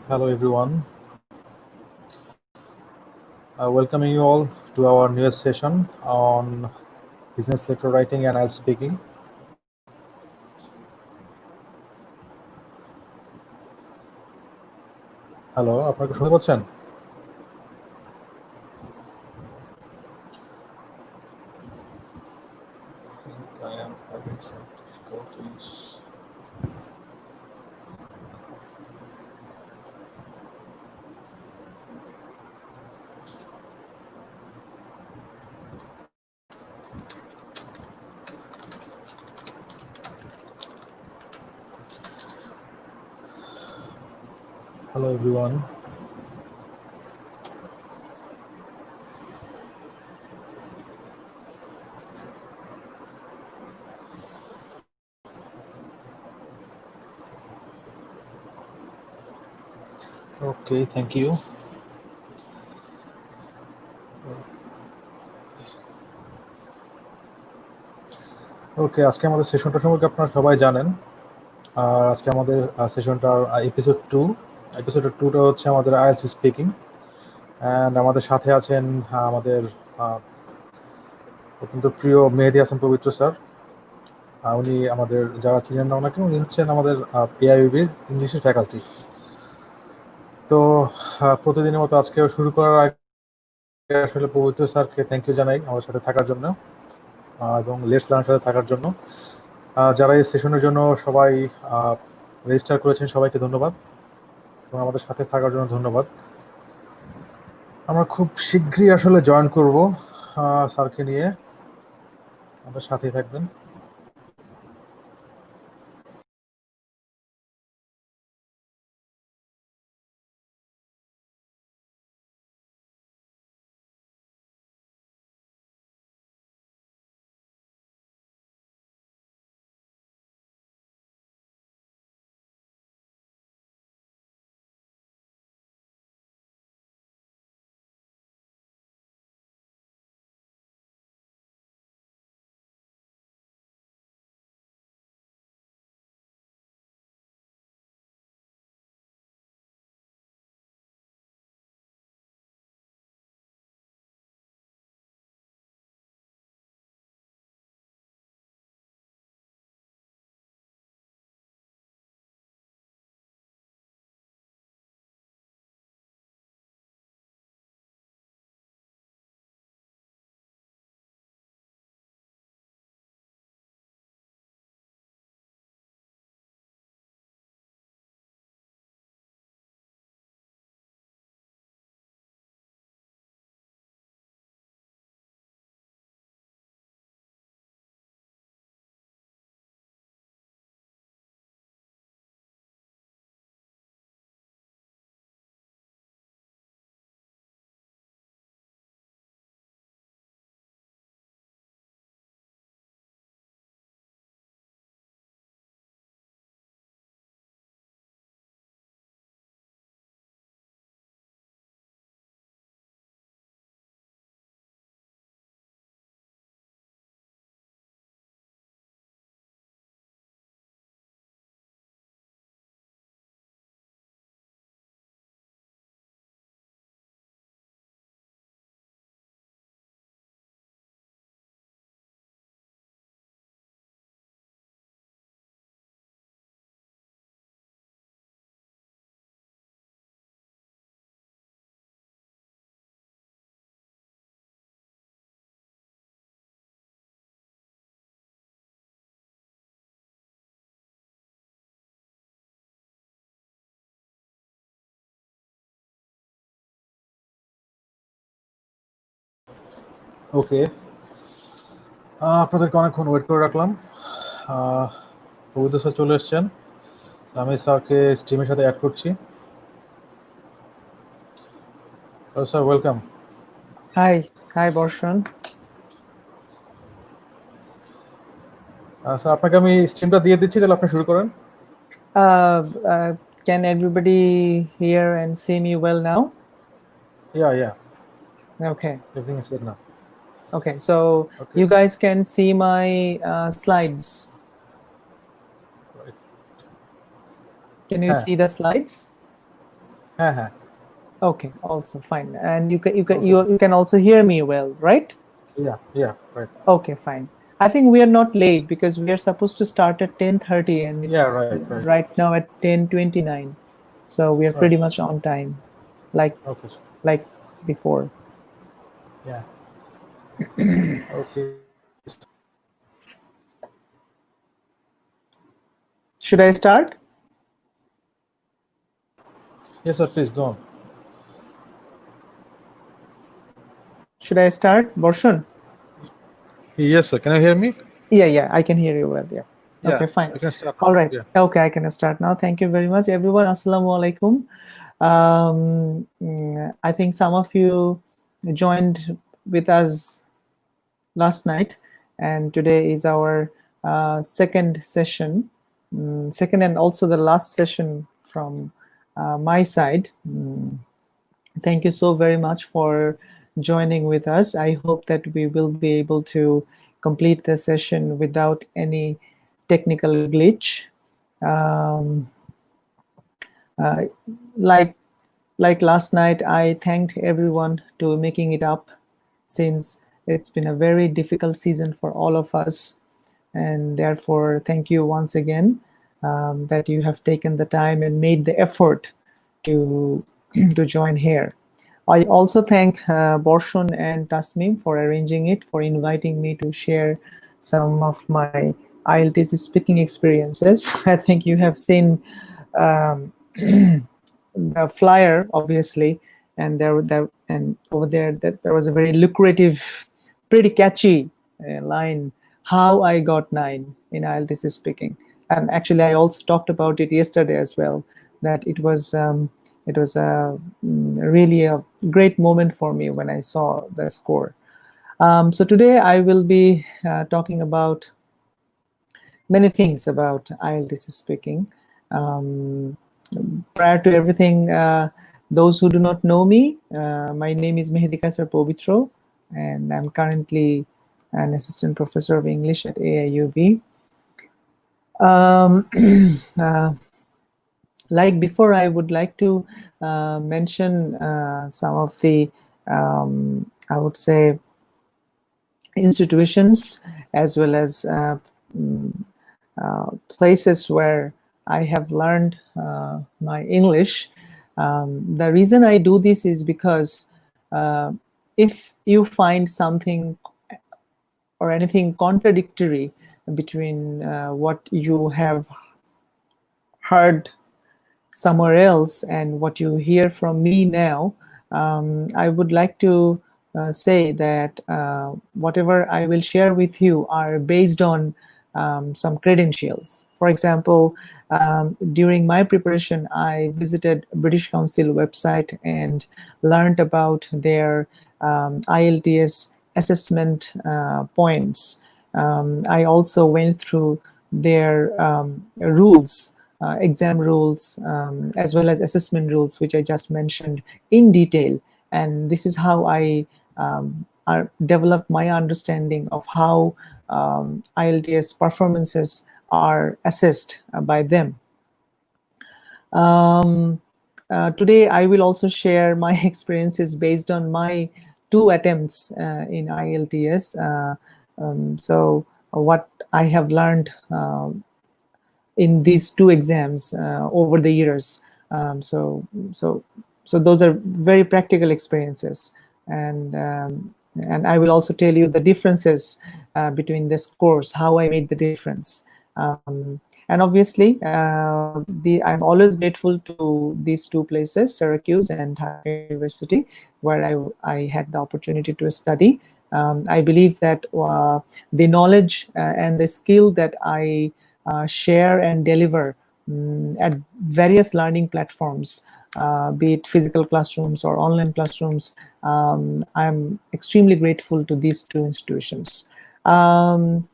Hello everyone. Welcoming you all to our newest session on business letter writing and IELTS speaking. Hello, আপনারা কি শুনতে পাচ্ছেন? I think I am having some difficulties. Hello everyone. Okay, thank you. ওকে, আজকে আমাদের সেশনটা সম্পর্কে আপনারা সবাই জানেন। আর আজকে আমাদের সেশনটার এপিসোড 2টা হচ্ছে আমাদের IELTS স্পিকিং। অ্যান্ড আমাদের সাথে আছেন আমাদের অত্যন্ত প্রিয় মেহেদী হাসান পবিত্র স্যার। উনি আমাদের যারা চিনেন না ওনাকে, উনি হচ্ছেন আমাদের AIUB-র ইংলিশের ফ্যাকাল্টি। তো প্রতিদিনের মতো আজকেও শুরু করার আগে আসলে পবিত্র স্যারকে থ্যাংক ইউ জানাই আমাদের সাথে থাকার জন্য এবং লেটস লার্নের সাথে থাকার জন্য। যারা এই সেশনের জন্য সবাই রেজিস্টার করেছেন সবাইকে ধন্যবাদ এবং আমাদের সাথে থাকার জন্য ধন্যবাদ। আমরা খুব শীঘ্রই আসলে জয়েন করব স্যারকে নিয়ে, আমাদের সাথেই থাকবেন। ওকে, আপনাদেরকে অনেকক্ষণ ওয়েট করে রাখলাম। পবিত্র স্যার চলে এসছেন, আমি স্যারকে স্ট্রিমের সাথে অ্যাড করছি। Sir welcome. Hi, Borshan. Sir আপনাকে আমি স্ট্রিমটা দিয়ে দিচ্ছি, তাহলে আপনি শুরু করেন। Can everybody hear and see me well now? Yeah. Okay. Everything is set now. Okay, so Okay. you guys can see my slides. Right. Can you see the slides? হ্যাঁ। Okay, also fine. And you can Okay. you can also hear me well, right? Yeah, right. Okay, fine. I think we are not late because we are supposed to start at 10:30 and Yeah, it's right. right now at 10:29. So we are Right. pretty much on time, like Okay. like before. Yeah. Okay. Should I start? Yes, sir. Please go on. Should I start, Borshun? Yes, sir. Can you hear me? Yeah, I can hear you well. Yeah. Yeah. Okay, fine. You can start All now. right. Yeah. Okay, I can start now. Thank you very much, everyone. Assalamu alaikum. I think some of you joined with us last night, and today is our second session, second and also the last session from my side. Thank you so very much for joining with us. I hope that we will be able to complete the session without any technical glitch. Um, uh, like last night, I thanked everyone to making it up, since it's been a very difficult season for all of us, and therefore thank you once again that you have taken the time and made the effort to to join here. I also thank Borshon and Tasmim for arranging it, for inviting me to share some of my IELTS speaking experiences. I think you have seen um, the flyer, obviously, and and over there that there was a very lucrative, pretty catchy line: "How I got 9 in IELTS speaking." And actually, I also talked about it yesterday as well. That it was a really a great moment for me when I saw the score. So today I will be talking about many things about IELTS speaking. Um, Prior to everything, those who do not know me, my name is Mehdi Kaisar Povitro, and I'm currently an assistant professor of English at AIUB. Uh, like before, I would like to mention some of the, I would say, institutions as well as places where I have learned my English. The reason I do this is because if you find something or anything contradictory between what you have heard somewhere else and what you hear from me now, I would like to say that whatever I will share with you are based on some credentials. For example, during my preparation, I visited British Council website and learned about their IELTS assessment points. I also went through their rules, exam rules, as well as assessment rules, which I just mentioned in detail. And this is how I developed my understanding of how IELTS performances are assessed by them. Today, I will also share my experiences based on my 2 attempts in IELTS. So, what I have learned in these 2 exams over the years. So those are very practical experiences, and I will also tell you the differences between the scores, how I made the difference. And obviously, I'm always grateful to these 2 places, Syracuse and Dhaka University, where I had the opportunity to study. I believe that the knowledge and the skill that I share and deliver at various learning platforms, be it physical classrooms or online classrooms. I'm extremely grateful to these 2 institutions. And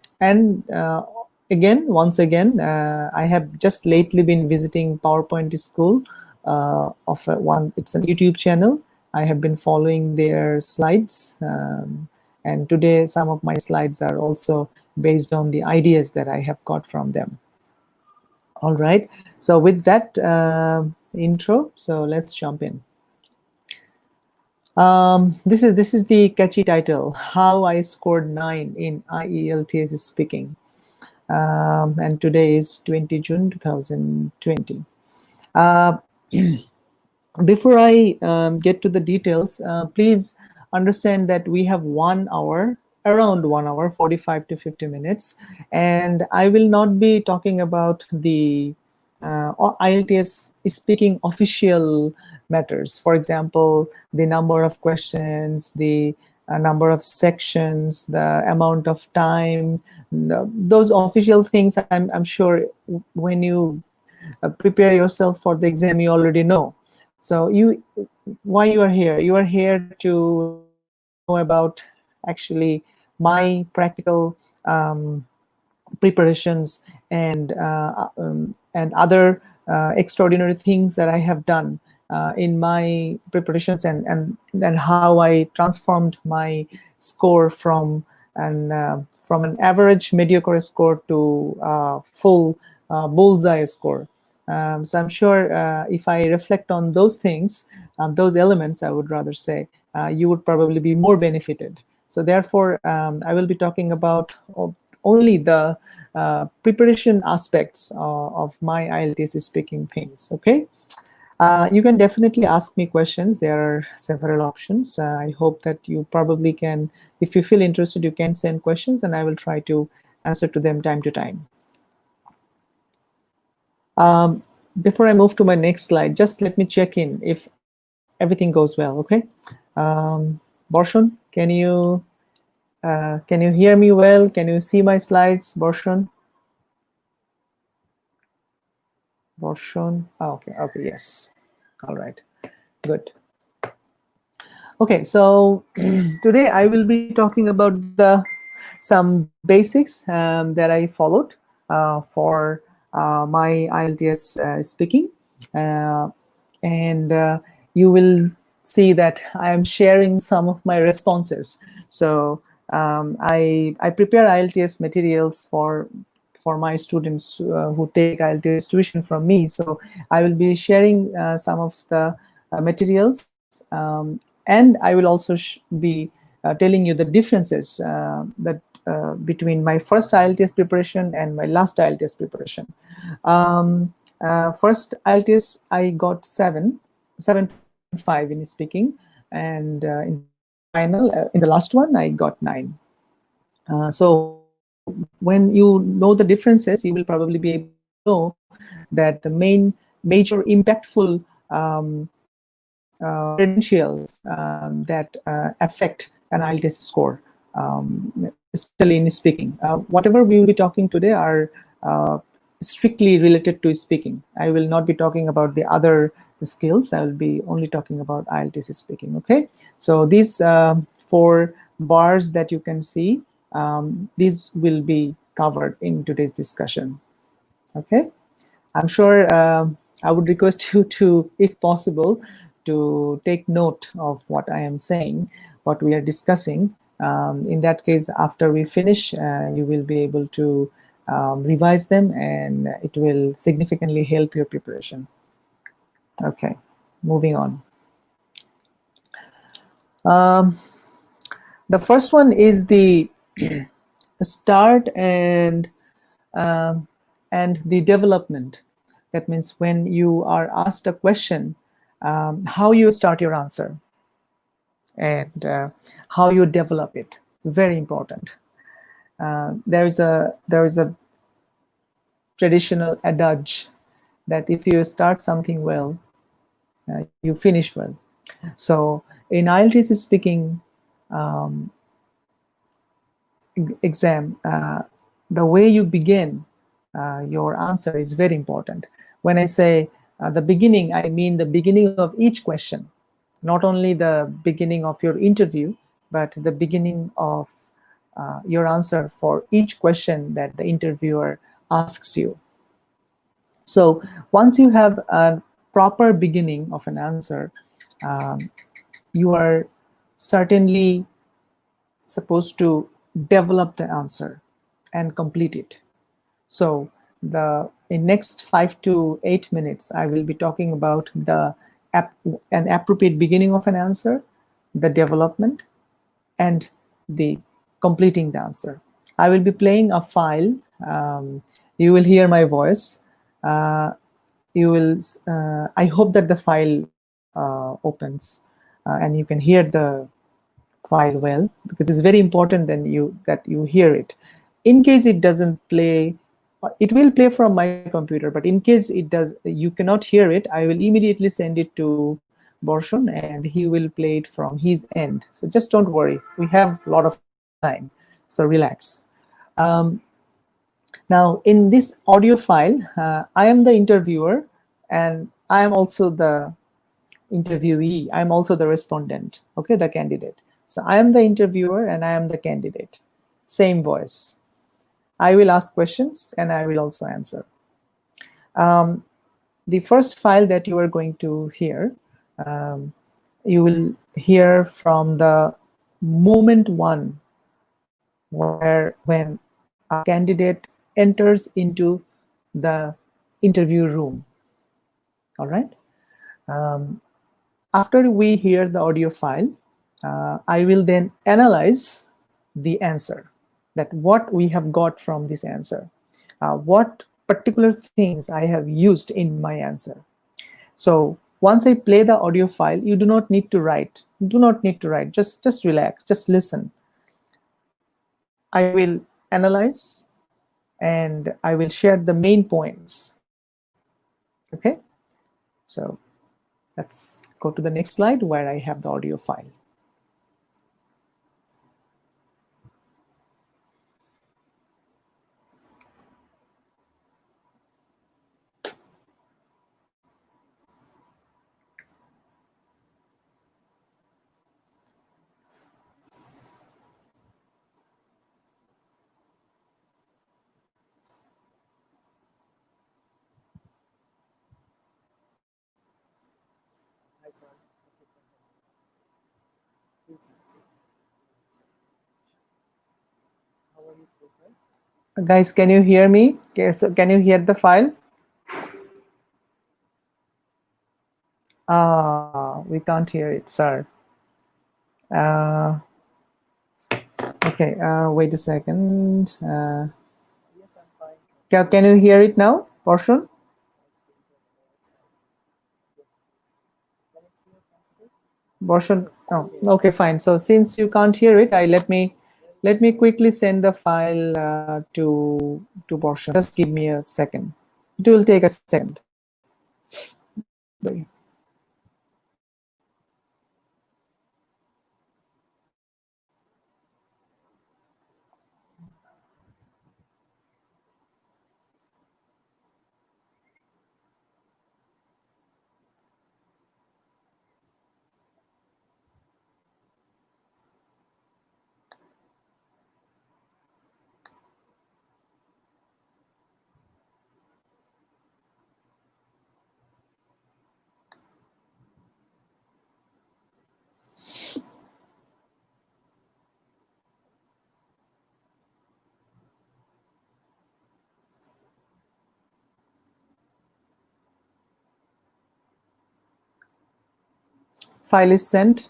once again, I have just lately been visiting PowerPoint School of one. It's a YouTube channel. I have been following their slides, and today some of my slides are also based on the ideas that I have got from them. All right. So with that, intro, so let's jump in. This is the catchy title, How I Scored 9 in IELTS Speaking. And today is 20 June 2020. Before I get to the details, please understand that we have 1 hour, around 1 hour, 45 to 50 minutes, and I will not be talking about the IELTS speaking official matters. For example, the number of questions, the number of sections, the amount of time, those official things. I'm sure when you prepare yourself for the exam, you already know. So why you are here? You are here to know about actually my practical preparations and other extraordinary things that I have done in my preparations, and how I transformed my score from an average mediocre score to full bullseye score. So I'm sure if I reflect on those things, those elements, I would rather say, you would probably be more benefited. So therefore, I will be talking about only the preparation aspects of my IELTS speaking things. Okay. You can definitely ask me questions. There are several options. I hope that you probably can, if you feel interested, you can send questions and I will try to answer to them time to time. Before I move to my next slide, just let me check in if everything goes well, okay? Borshon, can you hear me well? Can you see my slides, Borshon? Borshon, okay, yes. All right, good. Okay, so today I will be talking about some basics that I followed for my IELTS speaking, and you will see that I am sharing some of my responses. So I prepare IELTS materials for my students who take IELTS tuition from me. So I will be sharing some of the materials, and I will also be telling you the differences that between my first IELTS preparation and my last IELTS preparation. First IELTS I got 7.5 in speaking, and in the final, in the last one, I got 9. So when you know the differences, you will probably be able to know that the major impactful credentials that affect an IELTS score, especially in speaking. Whatever we will be talking today are strictly related to speaking. I will not be talking about the other skills. I will be only talking about IELTS speaking. Okay, so these 4 bars that you can see, these will be covered in today's discussion. Okay, I'm sure I would request you to, if possible, to take note of what I am saying, what we are discussing. In that case, after we finish, you will be able to revise them, and it will significantly help your preparation. Okay, moving on. The first one is the start and the development. That means when you are asked a question, how you start your answer and how you develop it. Very important. There is a traditional adage that if you start something well, you finish well. So in IELTS speaking exam, the way you begin your answer is very important. When I say the beginning, I mean the beginning of each question, not only the beginning of your interview, but the beginning of your answer for each question that the interviewer asks you. So once you have a proper beginning of an answer, you are certainly supposed to develop the answer and complete it. So in next 5 to 8 minutes, I will be talking about an appropriate beginning of an answer, the development, and the completing the answer. I will be playing a file. You will hear my voice. I hope that the file opens and you can hear the file well, because it's very important that you hear it. In case it doesn't play, it will play from my computer, but in case you cannot hear it, I will immediately send it to Borshon and he will play it from his end. So just don't worry, we have a lot of time, so relax. Now in this audio file, I am the interviewer and I am also the interviewee. I'm also the respondent, okay, the candidate. So I am the interviewer and I am the candidate. Same voice. I will ask questions and I will also answer. The first file that you are going to hear, you will hear from the moment one, when a candidate enters into the interview room. All right. After we hear the audio file, I will then analyze the answer, that what we have got from this answer, what particular things I have used in my answer. So once I play the audio file, you do not need to write. Do not need to write. Just relax. Just listen. I will analyze and I will share the main points. Okay. So let's go to the next slide where I have the audio file. Guys, can you hear me? Okay, so can you hear the file? We can't hear it, sir. Okay, wait a second. Can you hear it now, Portion? Portion. Oh, okay, fine. So since you can't hear it, let me quickly send the file to Portion. Just give me a second. It will take a second. Wait. File is sent.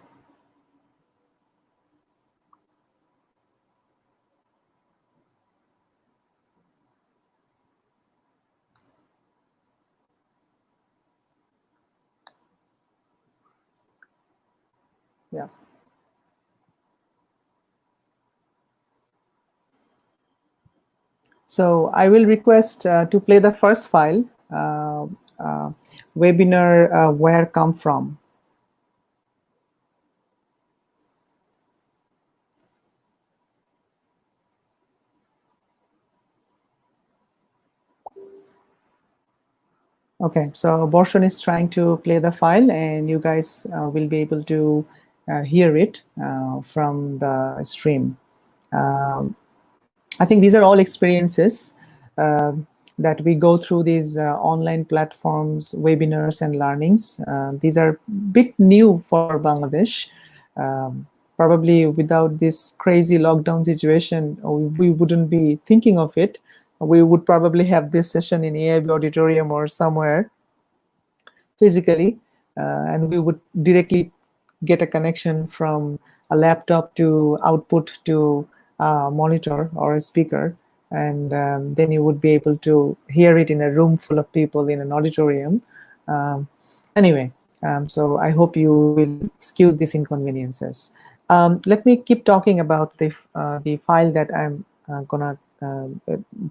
Yeah. So I will request to play the first file, webinar where come from. Okay, so Borshon is trying to play the file and you guys will be able to hear it from the stream. I think these are all experiences that we go through these online platforms, webinars and learnings. These are a bit new for Bangladesh. Probably without this crazy lockdown situation, we wouldn't be thinking of it. we would probably have this session in AIB auditorium or somewhere physically, and we would directly get a connection from a laptop to output to a monitor or a speaker, and then you would be able to hear it in a room full of people in an auditorium. Anyway, so I hope you will excuse these inconveniences. Let me keep talking about the file that I'm gonna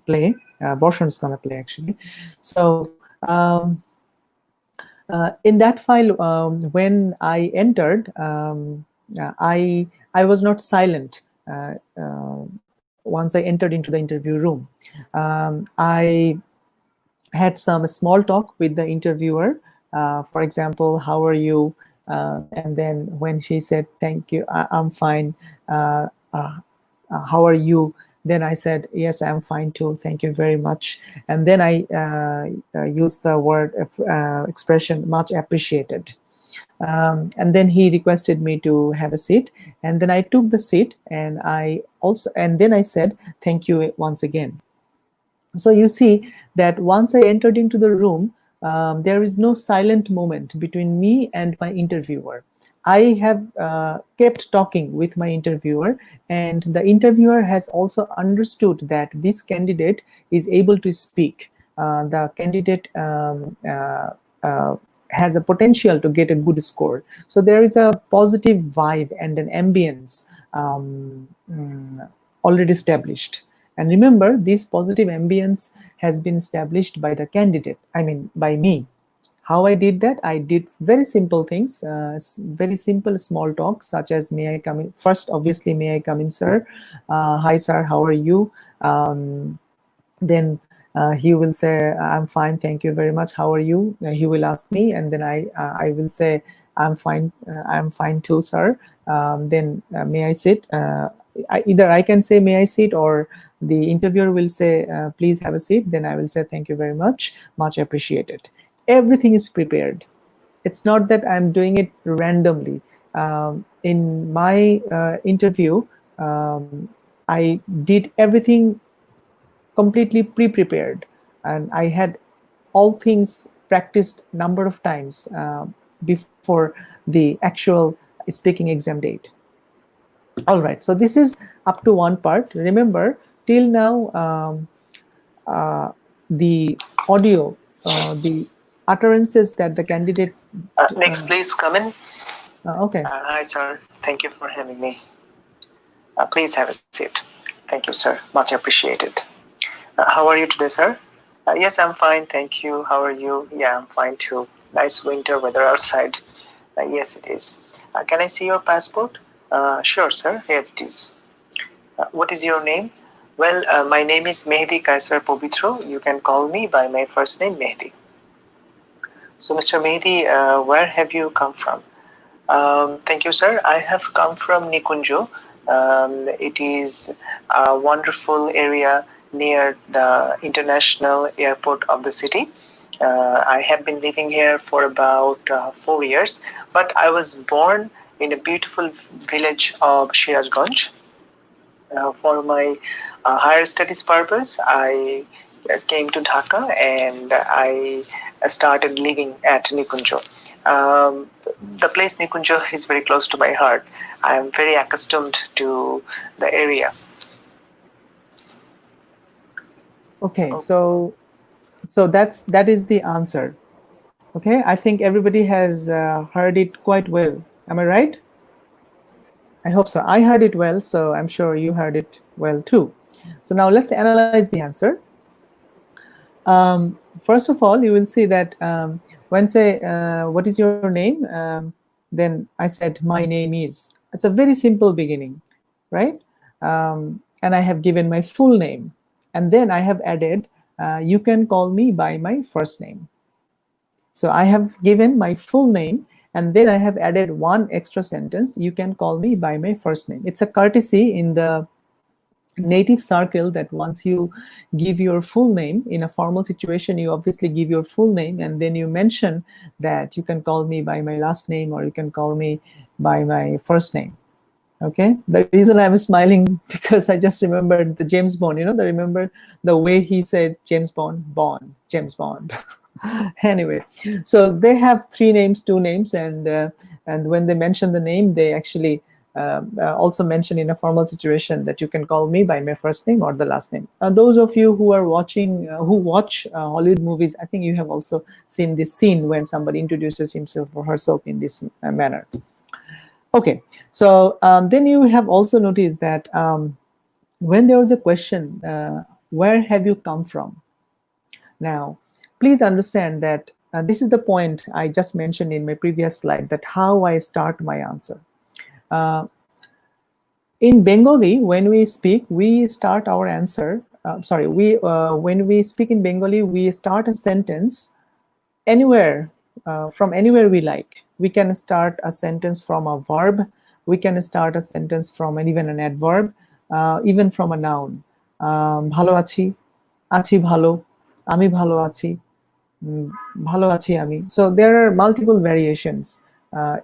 play. Borshan's gonna play actually. So in that file, when I entered, I was not silent once I entered into the interview room. I had some small talk with the interviewer. For example, how are you? And then when she said, thank you, I'm fine. How are you? Then I said, yes, I'm fine too. Thank you very much. And then I used the word expression, much appreciated. And then he requested me to have a seat. And then I took the seat, and then I said, thank you once again. So you see that once I entered into the room, there is no silent moment between me and my interviewer. I have kept talking with my interviewer, and the interviewer has also understood that this candidate is able to speak. The candidate has a potential to get a good score. So there is a positive vibe and an ambience already established. And remember, this positive ambience has been established by the candidate, I mean by me. How I did that? I did very simple things, very simple small talk, such as, may I come in? First, obviously, may I come in, sir? Hi, sir, how are you? Then he will say, I'm fine, thank you very much, how are you? He will ask me, and then I will say, I'm fine too, sir. Then may I sit? Either I can say, may I sit, or the interviewer will say, please have a seat. Then I will say, thank you very much, much appreciated. Everything is prepared. It's not that I'm doing it randomly. In my interview, I did everything completely pre-prepared, and I had all things practiced number of times before the actual speaking exam date. All right, so this is up to one part. Remember, till now, the audio, the utterances that the candidate... Next, please come in. Okay. Hi, sir. Thank you for having me. Please have a seat. Thank you, sir. Much appreciated. How are you today, sir? Yes, I'm fine. Thank you. How are you? Yeah, I'm fine too. Nice winter weather outside. Yes, it is. Can I see your passport? Sure, sir. Here it is. What is your name? Well, my name is Mehdi Kaisar Povitro. You can call me by my first name, Mehdi. So, Mr. Mehdi, where have you come from? Thank you, sir. I have come from Nikunjo. It is a wonderful area near the international airport of the city. I have been living here for about 4 years, but I was born in a beautiful village of Shirazganj. For my higher studies purpose, I came to Dhaka and I started living at Nikunjo. The place Nikunjo is very close to my heart. I am very accustomed to the area. Okay, so that is the answer. Okay, I think everybody has heard it quite well. Am I right? I hope so. I heard it well, so I'm sure you heard it well too. So now let's analyze the answer. First of all, you will see that when say, what is your name? Then I said, my name is. It's a very simple beginning, right? And I have given my full name. And then I have added, you can call me by my first name. So I have given my full name, and then I have added one extra sentence, you can call me by my first name. It's a courtesy in the native circle that once you give your full name in a formal situation, you obviously give your full name, and then you mention that you can call me by my last name or you can call me by my first name. Okay, the reason I'm smiling because I just remembered the James Bond. Remember the way he said James Bond, James Bond. Anyway, so they have 3 names, 2 names, and when they mention the name, they actually also mention in a formal situation that you can call me by my first name or the last name. Those of you who are watching, who watch Hollywood movies, I think you have also seen this scene when somebody introduces himself or herself in this manner. Okay, so then you have also noticed that when there was a question, where have you come from? Now, please understand that this is the point I just mentioned in my previous slide, that how I start my answer. In Bengali, when we speak, we start our answer. When we speak in Bengali, we start a sentence anywhere, from anywhere we like. We can start a sentence from a verb. We can start a sentence from even an adverb, even from a noun. Bhalo achi, achi bhalo, ami bhalo achi, bhalo achi ami. So there are multiple variations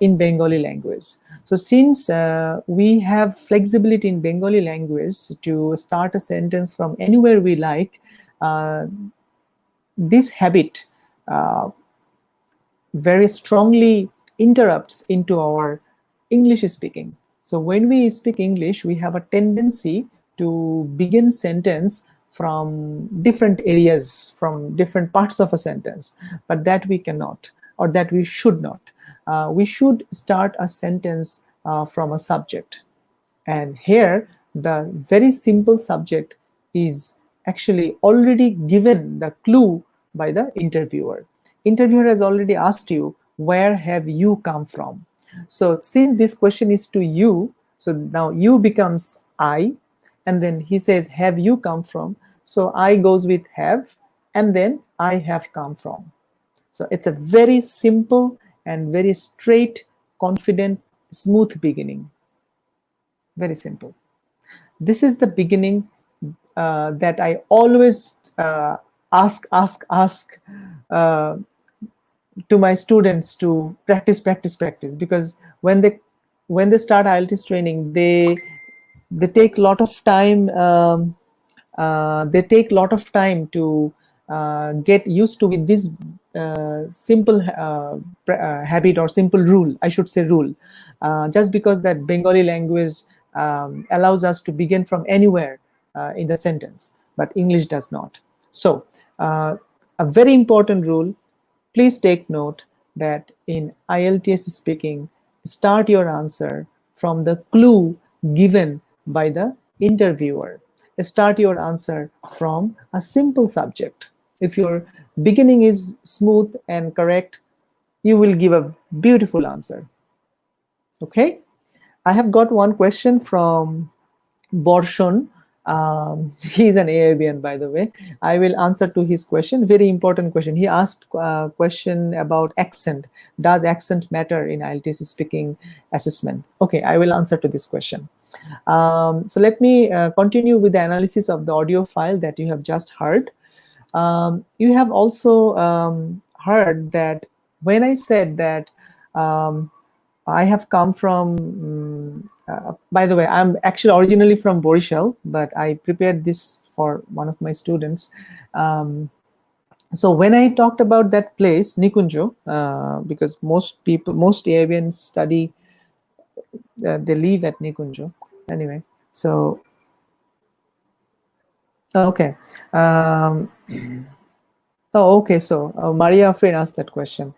in Bengali language. So since we have flexibility in Bengali language to start a sentence from anywhere we like, this habit very strongly interrupts into our English speaking. So when we speak English, we have a tendency to begin sentence from different areas, from different parts of a sentence, but that we cannot, or that we should not. We should start a sentence from a subject. And here, the very simple subject is actually already given the clue by the interviewer. Interviewer has already asked you, where have you come from? So since this question is to you, so now you becomes I, and then he says, have you come from? So I goes with have, and then I have come from. So it's a very simple and very straight, confident, smooth beginning. Very simple. This is the beginning that I always ask to my students to practice, because when they start IELTS training, they take a lot of time. They take a lot of time to get used to with this simple habit, or simple rule, I should say rule, just because that Bengali language allows us to begin from anywhere in the sentence, but English does not. So a very important rule, please take note that in IELTS speaking, start your answer from the clue given by the interviewer. Start your answer from a simple subject. If your beginning is smooth and correct, you will give a beautiful answer. Okay, I have got one question from Borshon. He's an AIBN, by the way. I will answer to his question. Very important question. He asked a question about accent. Does accent matter in IELTS speaking assessment? Okay, I will answer to this question. So let me continue with the analysis of the audio file that you have just heard. You have also heard that when I said that I have come from, by the way, I'm actually originally from Borishal, but I prepared this for one of my students. So when I talked about that place, Nikunjo, because most AIBNs study, they live at Nikunjo. Anyway, so, okay. Okay, so Maria Afrin asked that question.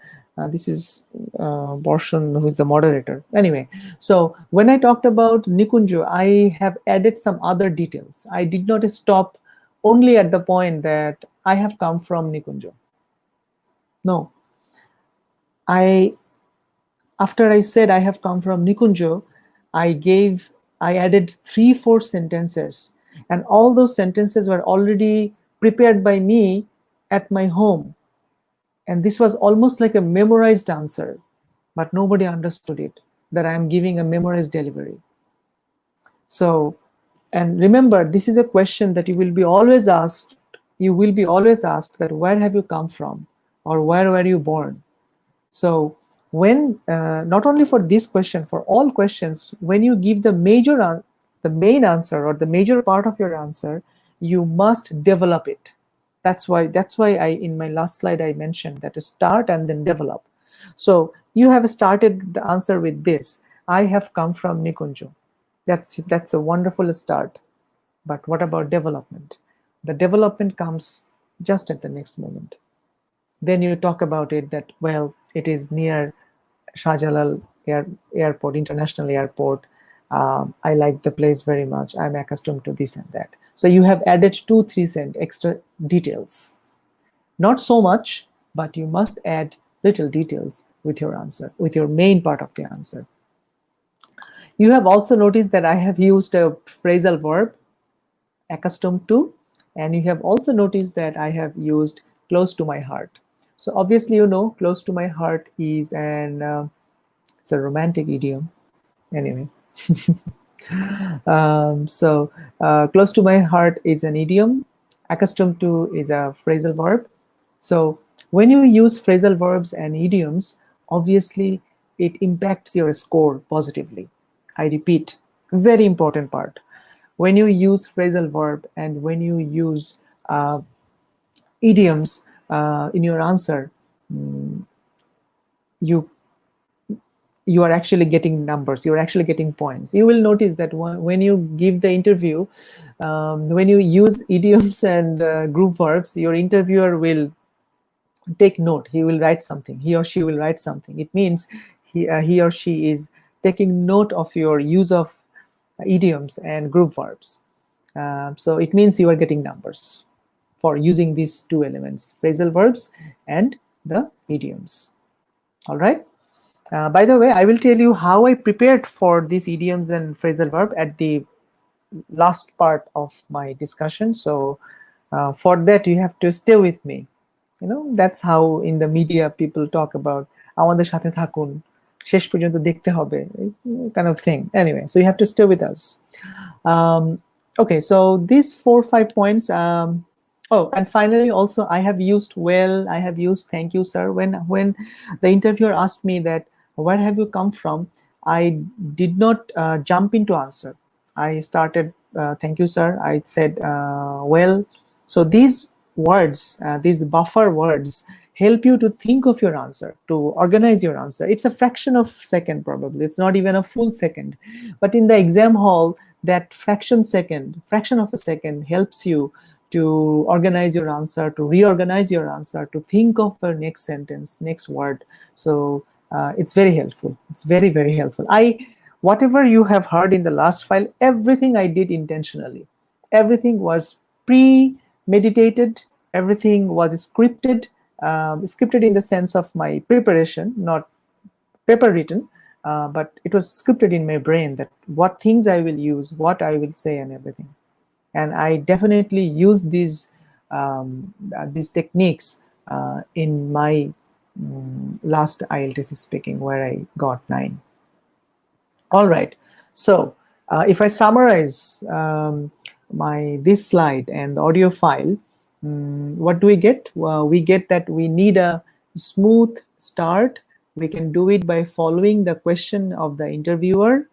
This is Borshon, who is the moderator. Anyway, so when I talked about Nikunjo, I have added some other details. I did not stop only at the point that I have come from Nikunjo. No. After I said I have come from Nikunjo, I added 3-4 sentences, and all those sentences were already prepared by me at my home. And this was almost like a memorized answer, but nobody understood it, that I am giving a memorized delivery. So, and remember, this is a question that you will be always asked. You will be always asked that where have you come from, or where were you born? So when not only for this question, for all questions, when you give the main answer or the major part of your answer, you must develop it. That's why I, in my last slide, I mentioned that to start and then develop. So you have started the answer with this: I have come from Nikunjo. That's a wonderful start. But what about development? The development comes just at the next moment. Then you talk about it that, well, it is near Shahjalal Airport, International Airport. I like the place very much. I'm accustomed to this and that. So you have added 2-3 extra details. Not so much, but you must add little details with your answer, with your main part of the answer. You have also noticed that I have used a phrasal verb, accustomed to, and you have also noticed that I have used close to my heart. So obviously, you know, close to my heart is it's a romantic idiom. Anyway, close to my heart is an idiom. Accustomed to is a phrasal verb. So when you use phrasal verbs and idioms, obviously it impacts your score positively. I repeat, very important part. When you use phrasal verb and when you use idioms in your answer, you are actually getting numbers, you're actually getting points. You will notice that when you give the interview, when you use idioms and group verbs, your interviewer will take note. He will write something, he or she will write something. It means he or she is taking note of your use of idioms and group verbs. So it means you are getting numbers for using these two elements, phrasal verbs and the idioms. All right. By the way, I will tell you how I prepared for these idioms and phrasal verb at the last part of my discussion. So for that, you have to stay with me. You know, that's how in the media people talk about আমাদের সাথে থাকুন, শেষ পর্যন্ত দেখতে হবে, kind of thing. Anyway, so you have to stay with us. Okay, so these 4 or 5 points. Oh, and finally, also I have used well, I have used thank you, sir. When the interviewer asked me that where have you come from, I did not jump into answer. I started thank you, sir. I said well. So these words, these buffer words, help you to think of your answer, to organize your answer. It's a fraction of second, probably. It's not even a full second. But in the exam hall, that fraction of a second helps you to organize your answer, to reorganize your answer, to think of the next sentence, next word. So it's very helpful. It's very, very helpful. Whatever you have heard in the last file, everything I did intentionally. Everything was premeditated. Everything was scripted. Scripted in the sense of my preparation, not paper written, but it was scripted in my brain that what things I will use, what I will say, and everything. And I definitely use these techniques in my last IELTS speaking, where I got 9. All right. So if I summarize this slide and the audio file, what do we get? Well, we get that we need a smooth start. We can do it by following the question of the interviewer.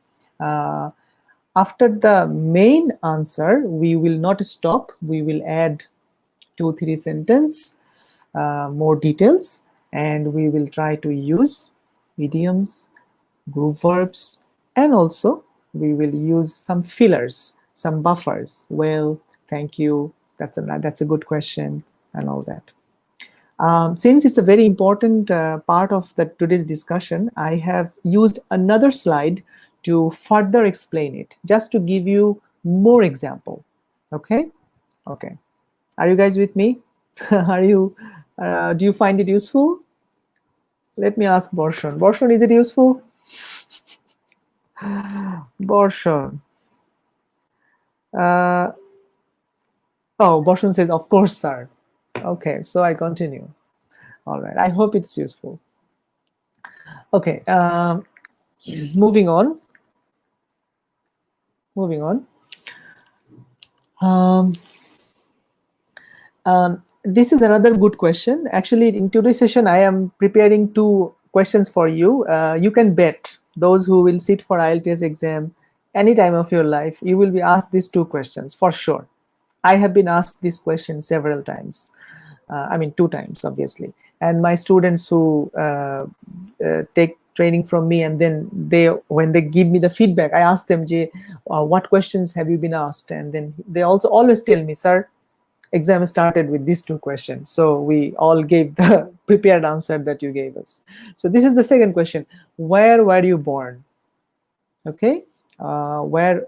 After the main answer, we will not stop. We will add 2-3 sentences, more details, and we will try to use idioms, group verbs, and also we will use some fillers, some buffers. Well, thank you, that's a good question, and all that. Since it's a very important part of today's discussion, I have used another slide to further explain it, just to give you more example. Okay. Are you guys with me? Are you? Do you find it useful? Let me ask Borshon. Borshon, is it useful? Borshon. Oh, Borshon says, of course, sir. Okay, so I continue. All right, I hope it's useful. Okay, moving on. This is another good question. Actually, in today's session, I am preparing 2 questions for you. You can bet those who will sit for IELTS exam any time of your life, you will be asked these 2 questions for sure. I have been asked this question several times. I mean 2 times obviously, and my students who take training from me, and then when they give me the feedback, I ask them, what questions have you been asked? And then they also always tell me, sir, exam started with these 2 questions. So we all gave the prepared answer that you gave us. So this is the second question. Where were you born? Okay. Where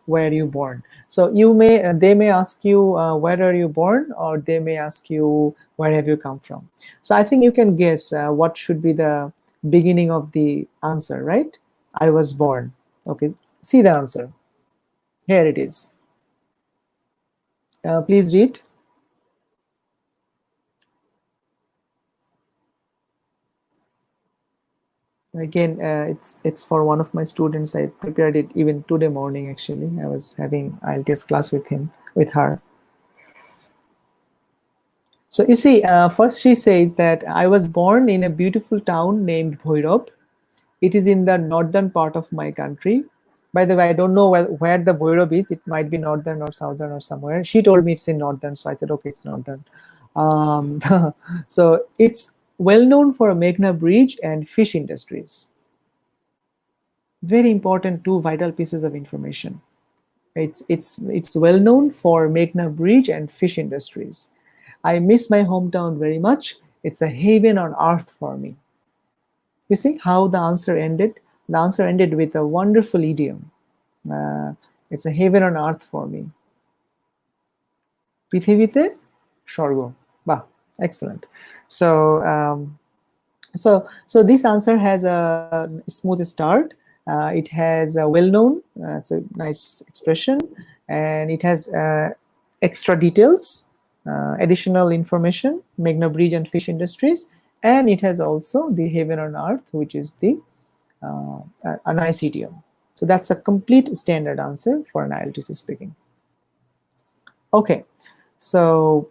were you born? So they may ask you where are you born, or they may ask you where have you come from. So I think you can guess what should be the beginning of the answer, right? I was born. Okay, see the answer. Here it is. Please read. Again, it's for one of my students. I prepared it even today morning. Actually, I was having IELTS class with her. So you see, first she says that I was born in a beautiful town named Bhairab. It is in the northern part of my country. By the way, I don't know where the Bhairab is. It might be northern or southern or somewhere. She told me it's in northern, so I said, okay, it's northern. So it's well known for Meghna Bridge and fish industries. Very important 2 vital pieces of information. It's well known for Meghna Bridge and fish industries. I miss my hometown very much. It's a haven on earth for me. You see how the answer ended? The answer ended with a wonderful idiom. It's a haven on earth for me. Prithivite Shorgo. Bah, excellent. So, so this answer has a smooth start. It has a well-known, it's a nice expression, and it has extra details, additional information, Meghna Bridge and fish industries, and it has also the haven on earth, which is the a nice idiom. So that's a complete standard answer for an IELTS speaking. Okay, so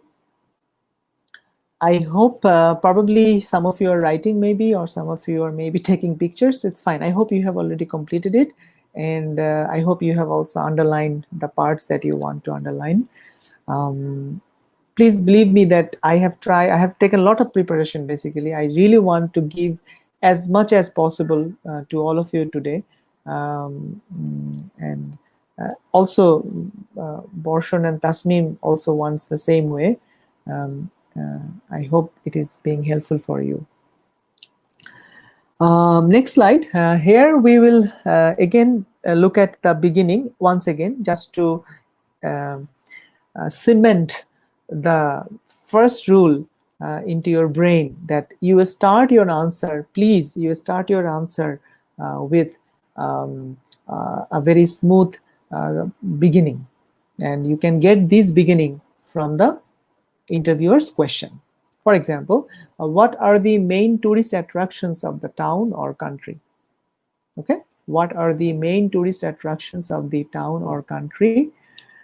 I hope probably some of you are writing maybe, or some of you are maybe taking pictures. It's fine. I hope you have already completed it. And I hope you have also underlined the parts that you want to underline. Please believe me that I have taken a lot of preparation basically. I really want to give as much as possible to all of you today. And also Borshan and Tasneem also wants the same way. I hope it is being helpful for you. Next slide. Here we will again look at the beginning once again, just to cement the first rule into your brain, that you start your answer, please, you start your answer with a very smooth beginning. And you can get this beginning from the interviewer's question. For example, what are the main tourist attractions of the town or country? Okay, what are the main tourist attractions of the town or country?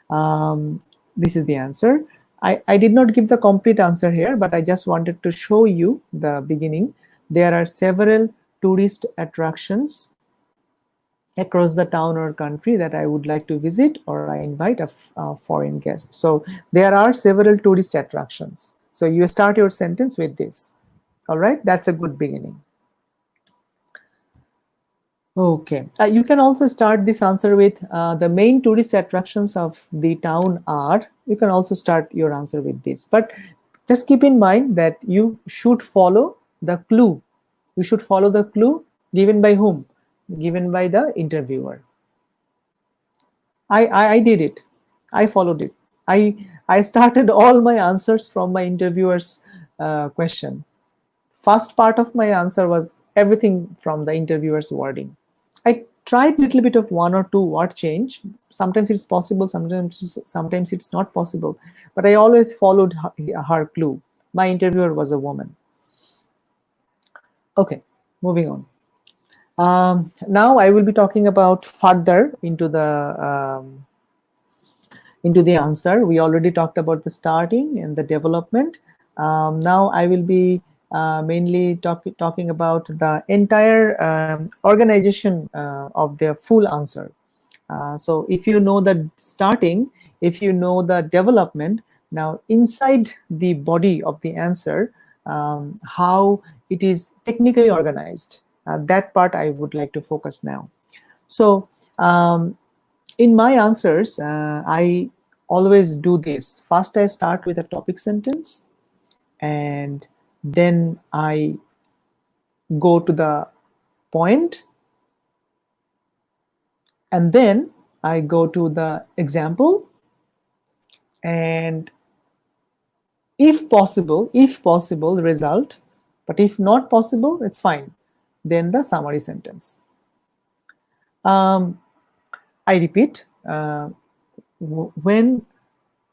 This is the answer. I did not give the complete answer here, but I just wanted to show you the beginning. There are several tourist attractions across the town or country that I would like to visit, or I invite a foreign guest. So there are several tourist attractions. So you start your sentence with this. All right, that's a good beginning. Okay, you can also start this answer with the main tourist attractions of the town are. You can also start your answer with this, but just keep in mind that you should follow the clue. You should follow the clue given by whom? Given by the interviewer. I did it. I followed it. I started all my answers from my interviewer's question. First part of my answer was everything from the interviewer's wording. I tried a little bit of 1 or 2 word change. Sometimes it's possible, sometimes it's not possible. But I always followed her clue. My interviewer was a woman. Okay, moving on. Now I will be talking about further into the answer. We already talked about the starting and the development. Now I will be mainly talking about the entire organization of the full answer. So if you know the starting, if you know the development, now inside the body of the answer, how it is technically organized, that part I would like to focus now. So in my answers, I always do this. First, I start with a topic sentence, and then I go to the point, and then I go to the example, and if possible, result, but if not possible, it's fine. Then the summary sentence. I repeat, when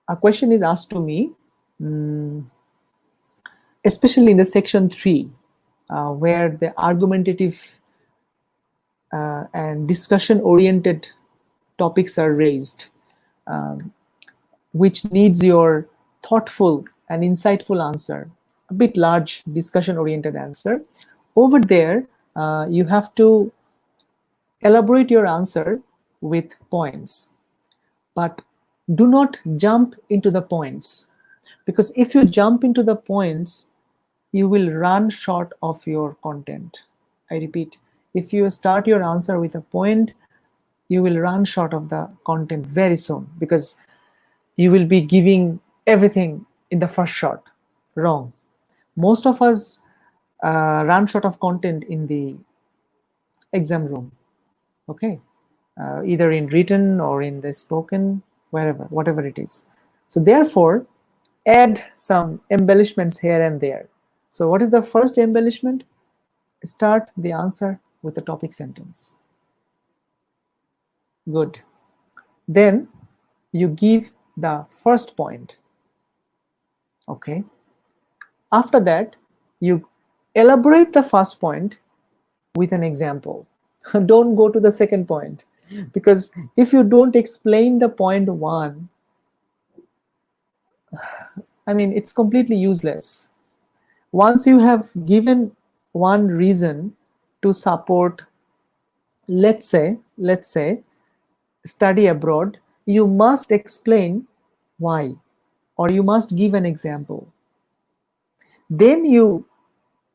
a question is asked to me, especially in the section 3, where the argumentative and discussion-oriented topics are raised, which needs your thoughtful and insightful answer, a bit large discussion-oriented answer. Over there, you have to elaborate your answer with points, but do not jump into the points, because if you jump into the points, you will run short of your content. I repeat, if you start your answer with a point, you will run short of the content very soon, because you will be giving everything in the first shot. Wrong. Most of us run short of content in the exam room, okay? Either in written or in the spoken, whatever it is. So therefore, add some embellishments here and there. So what is the first embellishment? Start the answer with a topic sentence. Good. Then you give the first point. Okay. After that, you elaborate the first point with an example. Don't go to the second point, because if you don't explain the point 1, I mean, it's completely useless. Once you have given one reason to support, let's say, study abroad, you must explain why, or you must give an example. Then you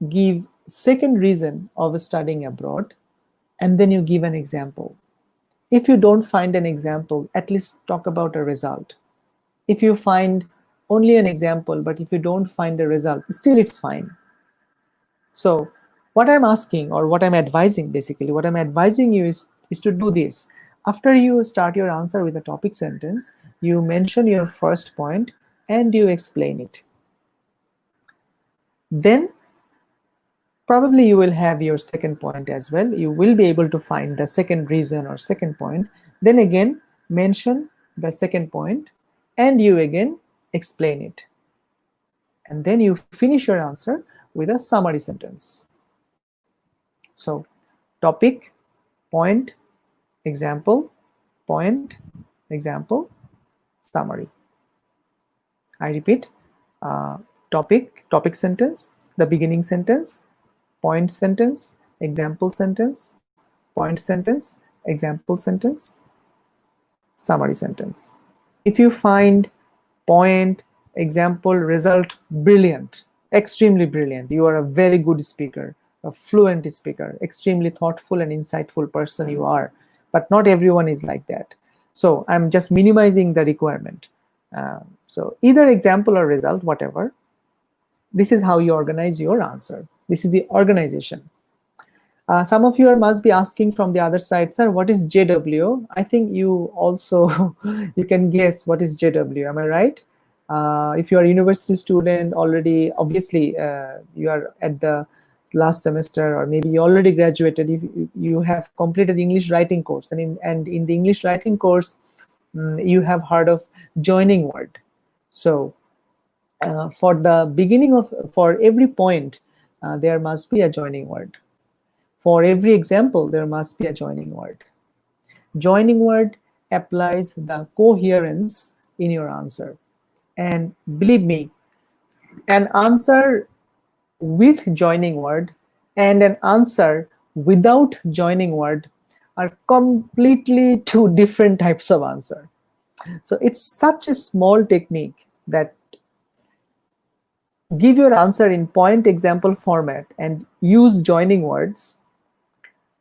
give second reason of studying abroad, and then you give an example. If you don't find an example, at least talk about a result. If you find only an example, but if you don't find a result, still it's fine. So what I'm asking, or what I'm advising, basically, what I'm advising you is to do this. After you start your answer with a topic sentence, you mention your first point and you explain it. Then probably you will have your second point as well. You will be able to find the second reason or second point. Then again, mention the second point and you again explain it. And then you finish your answer with a summary sentence. So topic, point, example, point, example, summary. I repeat, topic sentence, the beginning sentence, point sentence, example sentence, point sentence, example sentence, summary sentence. If you find point, example, result brilliant, extremely brilliant, you are a very good speaker, a fluent speaker, extremely thoughtful and insightful person you are, but not everyone is like that. So I'm just minimizing the requirement. So either example or result, whatever, this is how you organize your answer. This is the organization. Some of you must be asking from the other side, sir, what is JW? I think you also, you can guess what is JW, am I right? If you are a university student already, obviously you are at the last semester, or maybe you already graduated, you have completed English writing course, and in the English writing course, you have heard of joining word. So for the beginning of, for every point, there must be a joining word. For every example, there must be a joining word. Joining word applies the coherence in your answer. And believe me, an answer with joining word and an answer without joining word are completely two different types of answer. So it's such a small technique that give your answer in point example format and use joining words.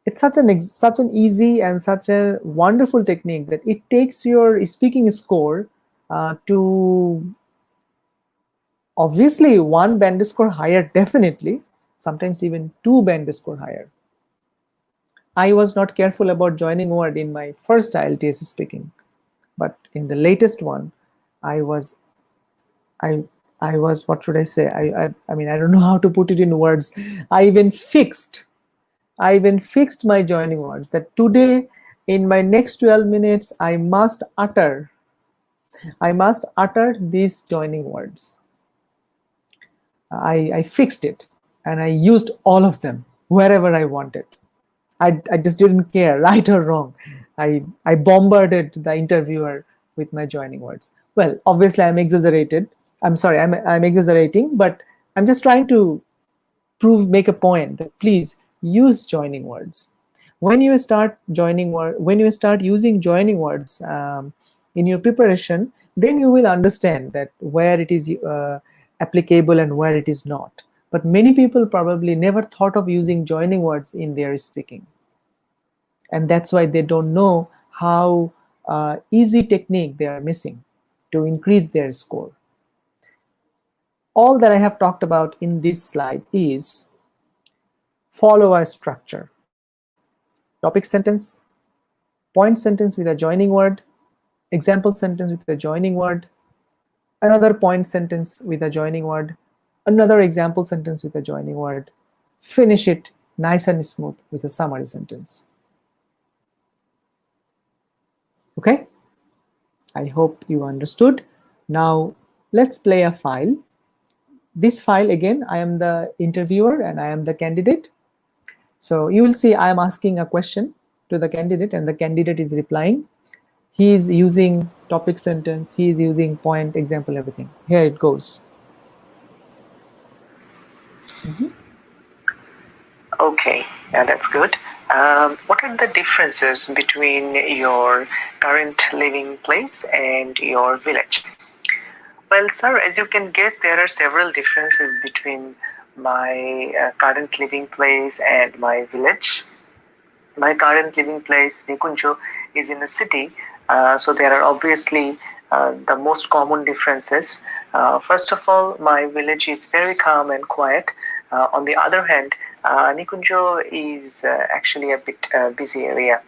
It's such an easy and such a wonderful technique that it takes your speaking score to obviously 1 band score higher, definitely, sometimes even 2 band score higher. I was not careful about joining word in my first IELTS speaking, but in the latest one, I was, what should I say? I mean, I don't know how to put it in words. I even fixed my joining words that today in my next 12 minutes, I must utter these joining words. I fixed it and I used all of them wherever I wanted. I just didn't care, right or wrong. I bombarded the interviewer with my joining words. Well, obviously I'm exaggerating, but I'm just trying to make a point that please use joining words. When you start using joining words in your preparation, then you will understand that where it is applicable and where it is not. But many people probably never thought of using joining words in their speaking. And that's why they don't know how easy technique they are missing to increase their score. All that I have talked about in this slide is follow a structure. Topic sentence, point sentence with a joining word, example sentence with a joining word, another point sentence with a joining word, another example sentence with a joining word, finish it nice and smooth with a summary sentence. Okay? I hope you understood. Now let's play a file. This file, again, I am the interviewer and I am the candidate. So you will see I am asking a question to the candidate and the candidate is replying. He is using topic sentence, he is using point, example, everything. Here it goes. Okay, that's good. What are the differences between your current living place and your village? Well, sir, as you can guess, there are several differences between my current living place and my village. My current living place, Nikunjo, is in a city, so there are obviously the most common differences. First of all, my village is very calm and quiet. On the other hand, Nikunjo is actually a bit busy area.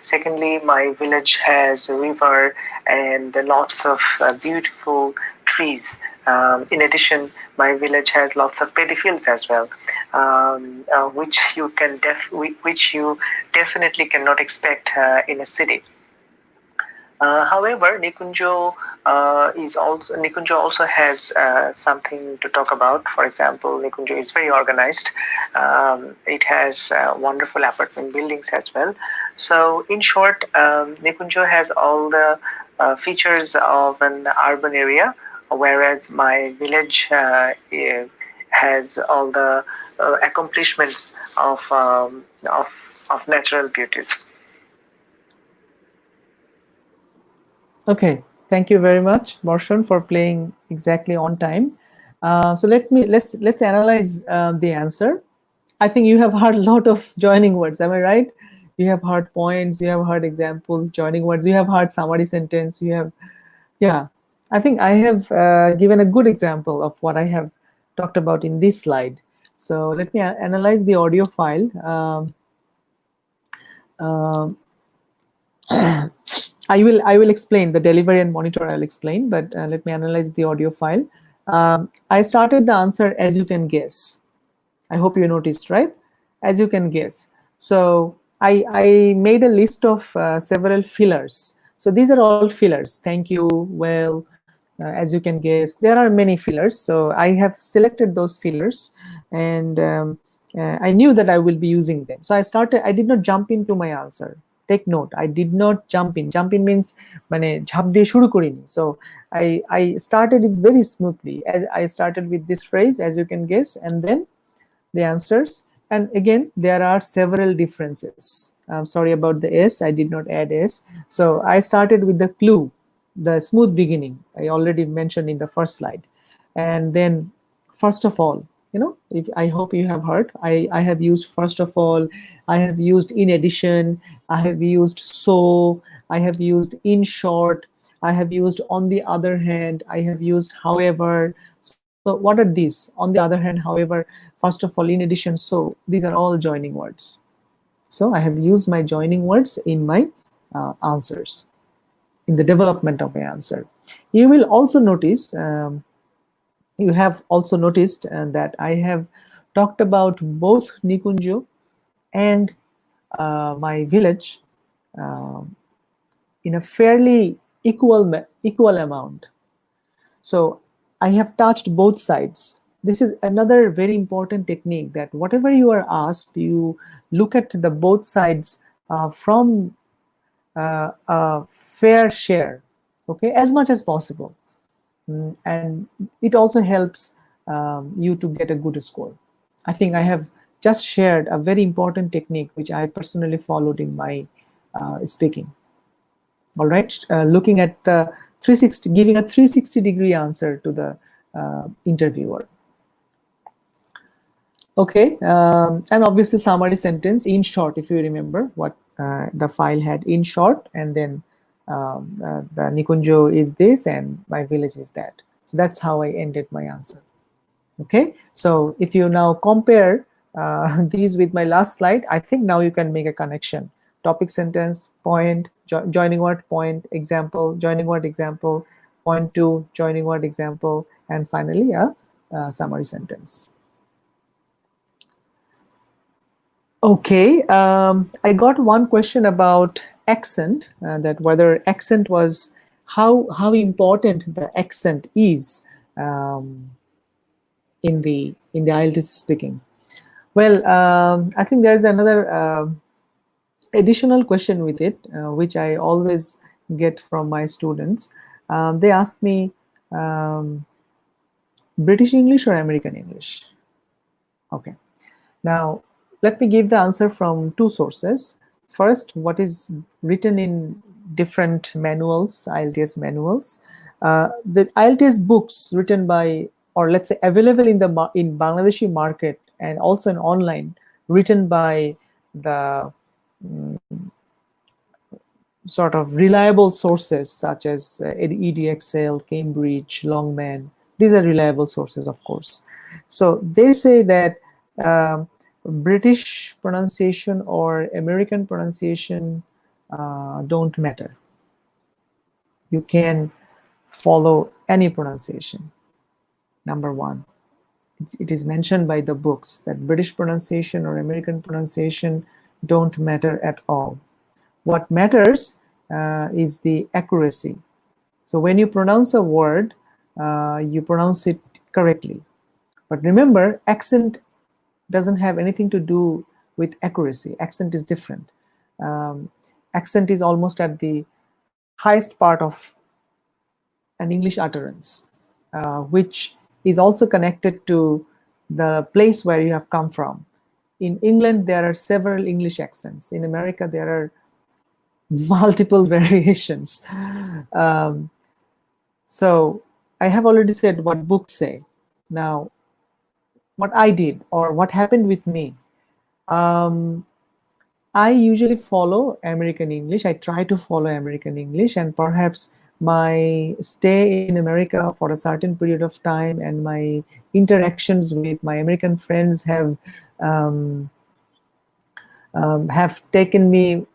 Secondly, my village has a river and lots of beautiful trees. In addition, my village has lots of paddy fields as well, which you definitely cannot expect in a city. However, Nikunjo also has something to talk about. For example, Nikunjo is very organized. It has wonderful apartment buildings as well. So, in short, Nikunjo has all the features of an urban area, whereas my village has all the accomplishments of natural beauties. Okay, thank you very much, Borshan, for playing exactly on time. So let's analyze the answer. I think you have heard a lot of joining words. Am I right? You have heard points. You have heard examples, joining words. You have heard summary sentence. Yeah. I think I have given a good example of what I have talked about in this slide. So let me analyze the audio file. I will explain the delivery and monitor. I'll explain, but let me analyze the audio file. I started the answer as you can guess. I hope you noticed, right? As you can guess. So I made a list of several fillers. So these are all fillers. Thank you. Well, as you can guess, there are many fillers. So I have selected those fillers, and I knew that I will be using them. So I did not jump into my answer. take note, I did not jump in. Jump in means মানে ঝাঁপ দিয়ে শুরু করিনি. So I started it very smoothly. As I started with this phrase, as you can guess, and then the answers. And again, there are several differences. I'm sorry about the S, I did not add S. So I started with the clue, the smooth beginning, I already mentioned in the first slide. And then first of all, you know, if I hope you have heard, I have used first of all, I have used in addition, I have used so, I have used in short, I have used on the other hand, I have used however. So what are these? On the other hand, however, first of all, in addition, so, these are all joining words. So I have used my joining words in my answers, in the development of my answer. You will also notice, you have also noticed that I have talked about both Nikunjo and my village in a fairly equal amount. So I have touched both sides. This is another very important technique, that whatever you are asked, you look at the both sides from a fair share, okay, as much as possible. And it also helps you to get a good score. I think I have just shared a very important technique which I personally followed in my speaking. All right, looking at the 360, giving a 360-degree answer to the interviewer. Okay, and obviously summary sentence in short, if you remember what the file had in short, and then the Nikunjo is this and my village is that. So that's how I ended my answer. Okay, so if you now compare these with my last slide, I think now you can make a connection. Topic sentence, point, joining word, point, example, joining word, example, point to, joining word, example, and finally a summary sentence. Okay, I got one question about accent, that whether accent was, how important the accent is in the IELTS speaking. Well, I think there's another additional question with it, which I always get from my students. They ask me, British English or American English? Okay, now let me give the answer from two sources. First, what is written in different manuals, IELTS manuals. The IELTS books written by, or let's say available in Bangladeshi market and also in online, written by the sort of reliable sources such as EDXL, Cambridge, Longman. These are reliable sources, of course. So they say that British pronunciation or American pronunciation don't matter. You can follow any pronunciation. Number one, it is mentioned by the books that British pronunciation or American pronunciation don't matter at all. What matters is the accuracy. So when you pronounce a word, you pronounce it correctly. But remember, accent doesn't have anything to do with accuracy. Accent is different. Accent is almost at the highest part of an English utterance, which is also connected to the place where you have come from. In England, there are several English accents. In America, there are multiple variations. So I have already said what books say. Now, what I did or what happened with me, I usually follow American English. I try to follow American English, and perhaps my stay in America for a certain period of time and my interactions with my American friends have taken me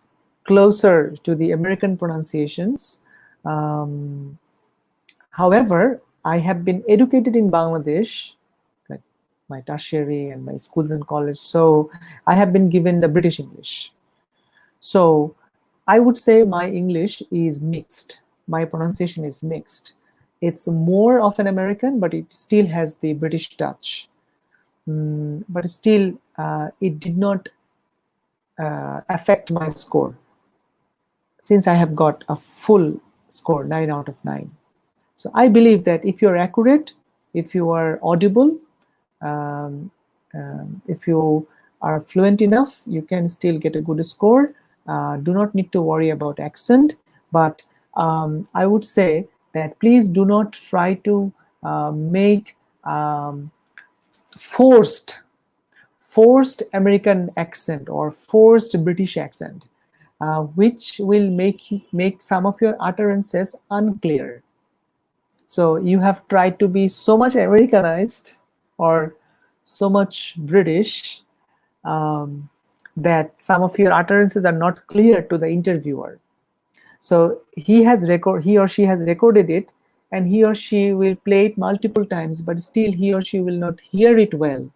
closer to the American pronunciations. However, I have been educated in Bangladesh, like my tertiary and my schools and college, so I have been given the British English. So I would say my English is mixed. My pronunciation is mixed. It's more of an American, but it still has the British touch. But still, it did not affect my score. since I have got a full score, 9 out of 9. So I believe that if you're accurate, if you are audible, if you are fluent enough, you can still get a good score. Do not need to worry about accent, but I would say that please do not try to make forced American accent or forced British accent, which will make some of your utterances unclear. So you have tried to be so much Americanized or so much British that some of your utterances are not clear to the interviewer. So he or she has recorded it, and he or she will play it multiple times, but still he or she will not hear it well.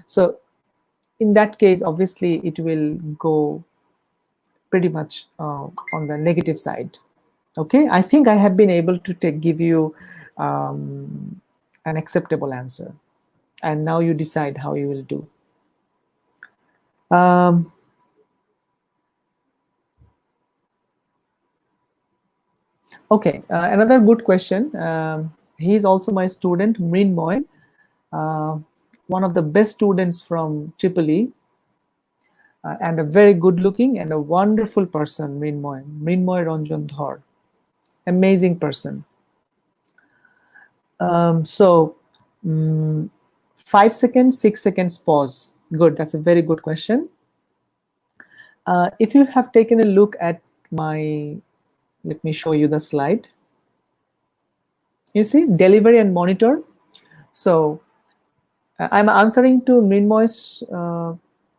So in that case, obviously it will go pretty much on the negative side. Okay, I think I have been able to give you an acceptable answer, and now you decide how you will do. Okay, another good question. He is also my student, Mrinmoy, one of the best students from Tripoli, and a very good looking and a wonderful person, Mrinmoy Ranjan Dhar. Amazing person. 5 seconds, 6 seconds pause. Good, that's a very good question. If you have taken a look at my, let me show you the slide. You see, delivery and monitor. So I'm answering to Mrinmoy's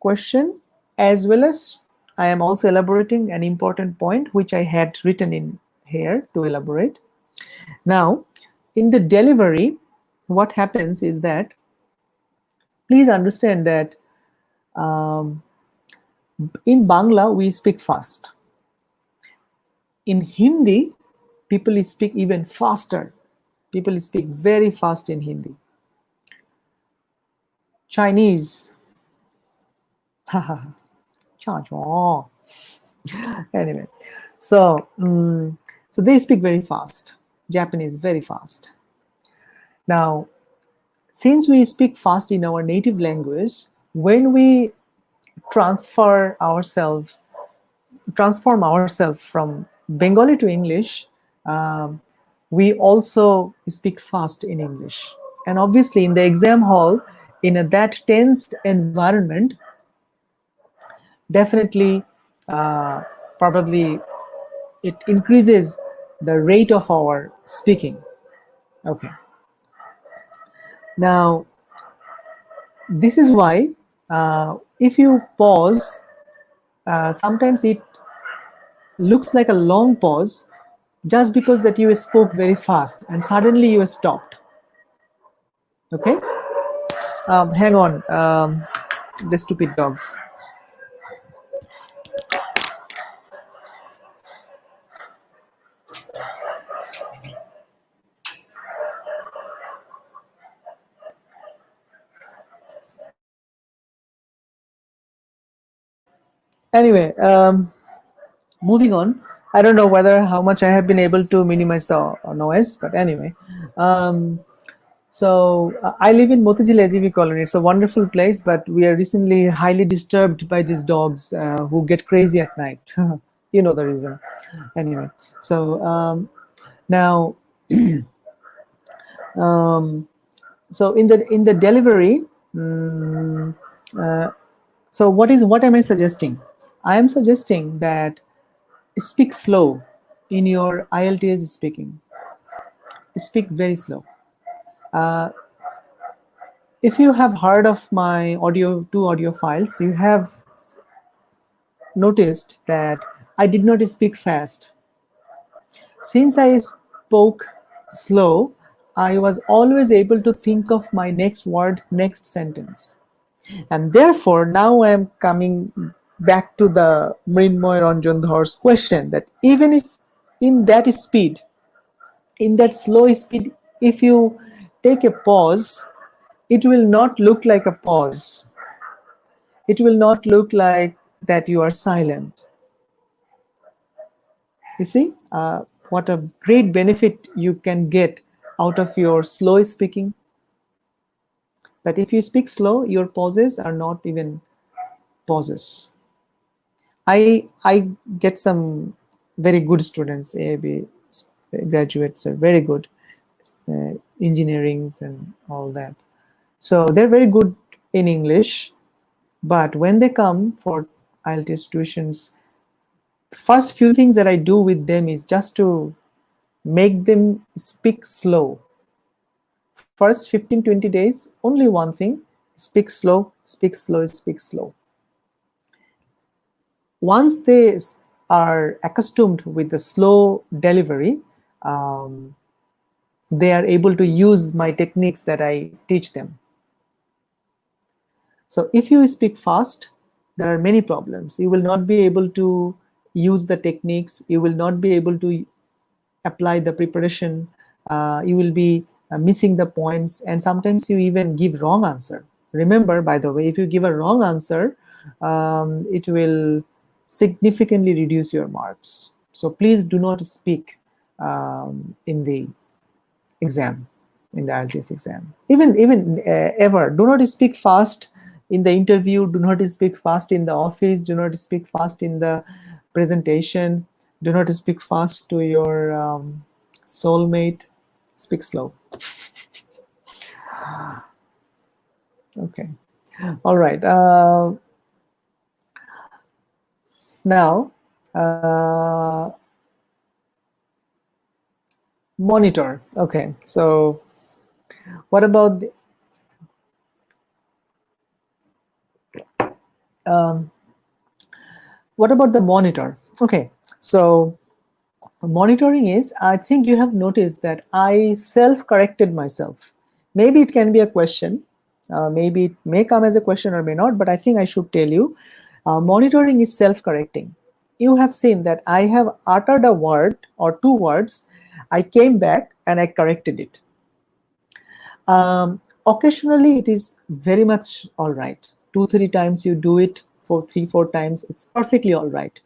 question, as well as I am also elaborating an important point which I had written in here to elaborate. Now, in the delivery, what happens is that, please understand that in Bangla, we speak fast. In Hindi, people speak even faster. People speak very fast in Hindi. Chinese, anyway, so they speak very fast. Japanese, very fast. Now, since we speak fast in our native language, when we transform ourselves from Bengali to English, we also speak fast in English. And obviously in the exam hall, in that tense environment, definitely probably it increases the rate of our speaking. Okay. Now, this is why if you pause, sometimes it looks like a long pause just because that you spoke very fast and suddenly you stopped. Okay, hang on, the stupid dogs. Anyway, moving on. I don't know whether how much I have been able to minimize the noise, but anyway. So I live in Motijil AGV colony. It's a wonderful place, but we are recently highly disturbed by these dogs who get crazy at night. You know the reason. Anyway, so now, so in the delivery, so what am I suggesting? I am suggesting that speak slow in your IELTS speaking. Speak very slow. If you have heard of my two audio files, you have noticed that I did not speak fast. Since I spoke slow, I was always able to think of my next word, next sentence. And therefore, now I am coming back to the Mrinmoy Ranjan Dhar's question, that even if in that speed, in that slow speed, if you take a pause, it will not look like a pause. It will not look like that you are silent. You see what a great benefit you can get out of your slow speaking. That if you speak slow, your pauses are not even pauses. I get some very good students, AIB graduates are very good, engineerings and all that. So they're very good in English, but when they come for IELTS tuitions, the first few things that I do with them is just to make them speak slow. First 15-20 days, only one thing: speak slow, speak slow, speak slow. Once they are accustomed with the slow delivery, they are able to use my techniques that I teach them. So if you speak fast, there are many problems. You will not be able to use the techniques. You will not be able to apply the preparation. You will be missing the points, and sometimes you even give wrong answer. Remember, by the way, if you give a wrong answer, it will significantly reduce your marks. So please do not speak in the exam, in the IELTS exam. Even ever, do not speak fast in the interview. Do not speak fast in the office. Do not speak fast in the presentation. Do not speak fast to your soulmate. Speak slow. Okay. All right. Now, monitor. Okay. So, what about the, what about the monitor? Okay. So, monitoring is, I think you have noticed that I self-corrected myself. Maybe it can be a question. Maybe it may come as a question or may not, but I think I should tell you. Monitoring is self-correcting. You have seen that I have uttered a word or two words. I came back and I corrected it. Occasionally, it is very much all right. 2-3 times you do it, for 3-4 times, it's perfectly all right.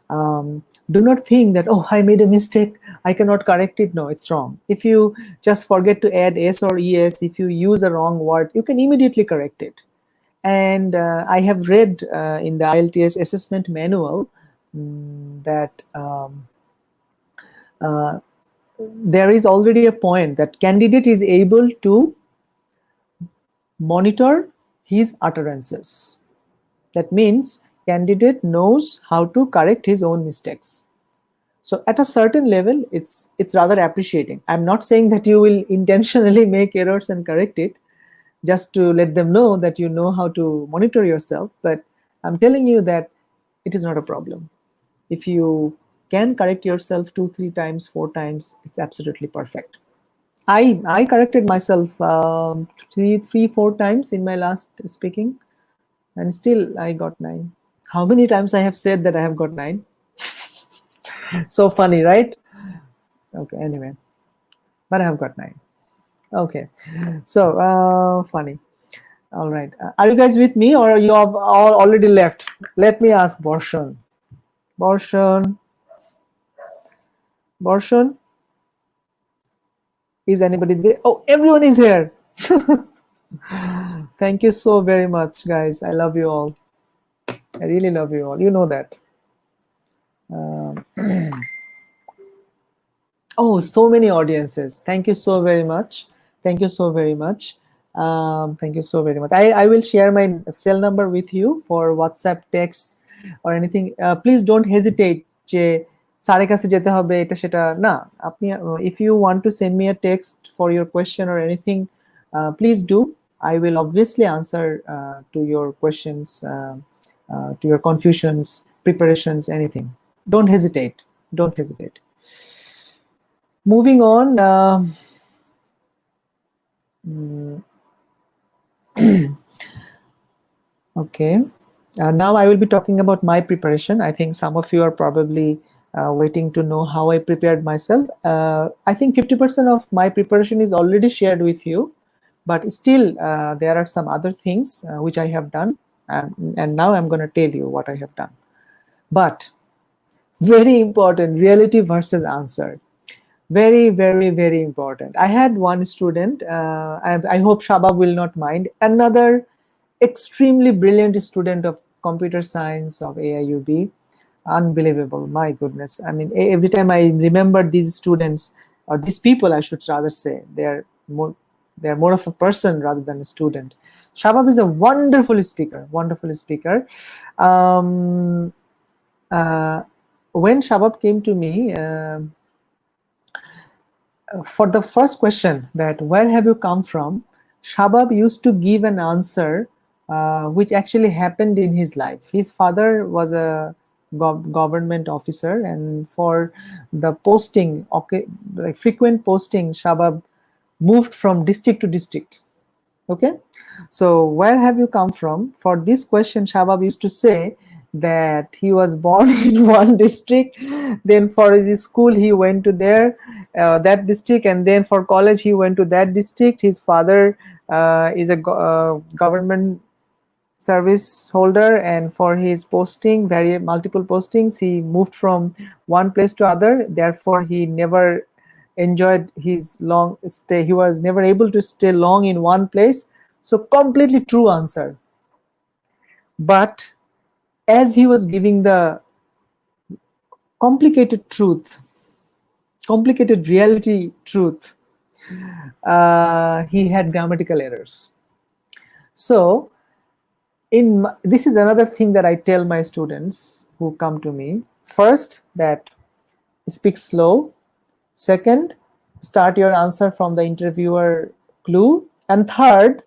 Do not think that, oh, I made a mistake, I cannot correct it. No, it's wrong. If you just forget to add s or es, if you use a wrong word, you can immediately correct it. And I have read in the IELTS assessment manual that there is already a point that candidate is able to monitor his utterances. That means candidate knows how to correct his own mistakes. So at a certain level, it's rather appreciating. I'm not saying that you will intentionally make errors and correct it, just to let them know that you know how to monitor yourself, but I'm telling you that it is not a problem. If you can correct yourself 2-3 times, 4 times, it's absolutely perfect. I corrected myself 3-4 times in my last speaking, and still I got 9. How many times I have said that I have got 9? So funny, right? Okay, anyway, but I have got 9. Okay, so funny. All right, are you guys with me, or you have all already left? Let me ask Borshan. Borshan, is anybody there? Oh, everyone is here. Thank you so very much, guys. I love you all. I really love you all. You know that. Oh, so many audiences. Thank you so very much. Thank you so very much. Thank you so very much. I will share my cell number with you for WhatsApp text or anything. Please don't hesitate. Sare kache jete hobe eta seta na. Apni if you want to send me a text for your question or anything, please do. I will obviously answer to your questions, to your confusions, preparations, anything. Don't hesitate. Don't hesitate. Moving on. Okay. Now I will be talking about my preparation. I think some of you are probably waiting to know how I prepared myself. I think 50% of my preparation is already shared with you, but still there are some other things which I have done, and now I'm going to tell you what I have done. But Very important, reality versus answer. Very, very, very important. I had one student, I hope Shabab will not mind, another extremely brilliant student of computer science of AIUB. Unbelievable, my goodness. I mean, every time I remember these students, or these people, I should rather say, they're more of a person rather than a student. Shabab is a wonderful speaker, wonderful speaker. When Shabab came to me, for the first question, that where have you come from, Shabab used to give an answer which actually happened in his life. His father was a government officer, and for the posting, okay, like frequent posting, Shabab moved from district to district. Okay, so where have you come from? For this question, Shabab used to say that he was born in one district, then for his school he went to that district, and then for college he went to that district. His father is a government service holder, and for his posting, multiple postings, he moved from one place to other. Therefore, he never enjoyed his long stay. He was never able to stay long in one place. So completely true answer. But as he was giving the complicated truth, complicated reality truth, he had grammatical errors. So this is another thing that I tell my students who come to me. First, that speak slow. Second, start your answer from the interviewer clue. And third,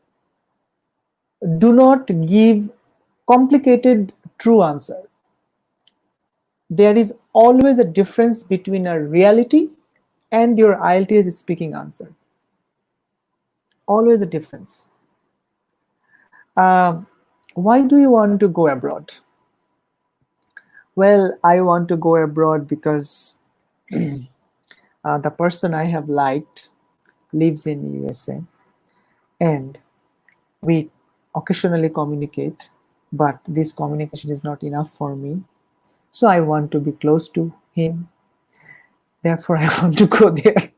do not give complicated true answer. There is always a difference between a reality and your IELTS speaking answer. Always a difference. Why do you want to go abroad? Well, I want to go abroad because the person I have liked lives in USA, and we occasionally communicate, but this communication is not enough for me. So I want to be close to him. Therefore, I want to go there.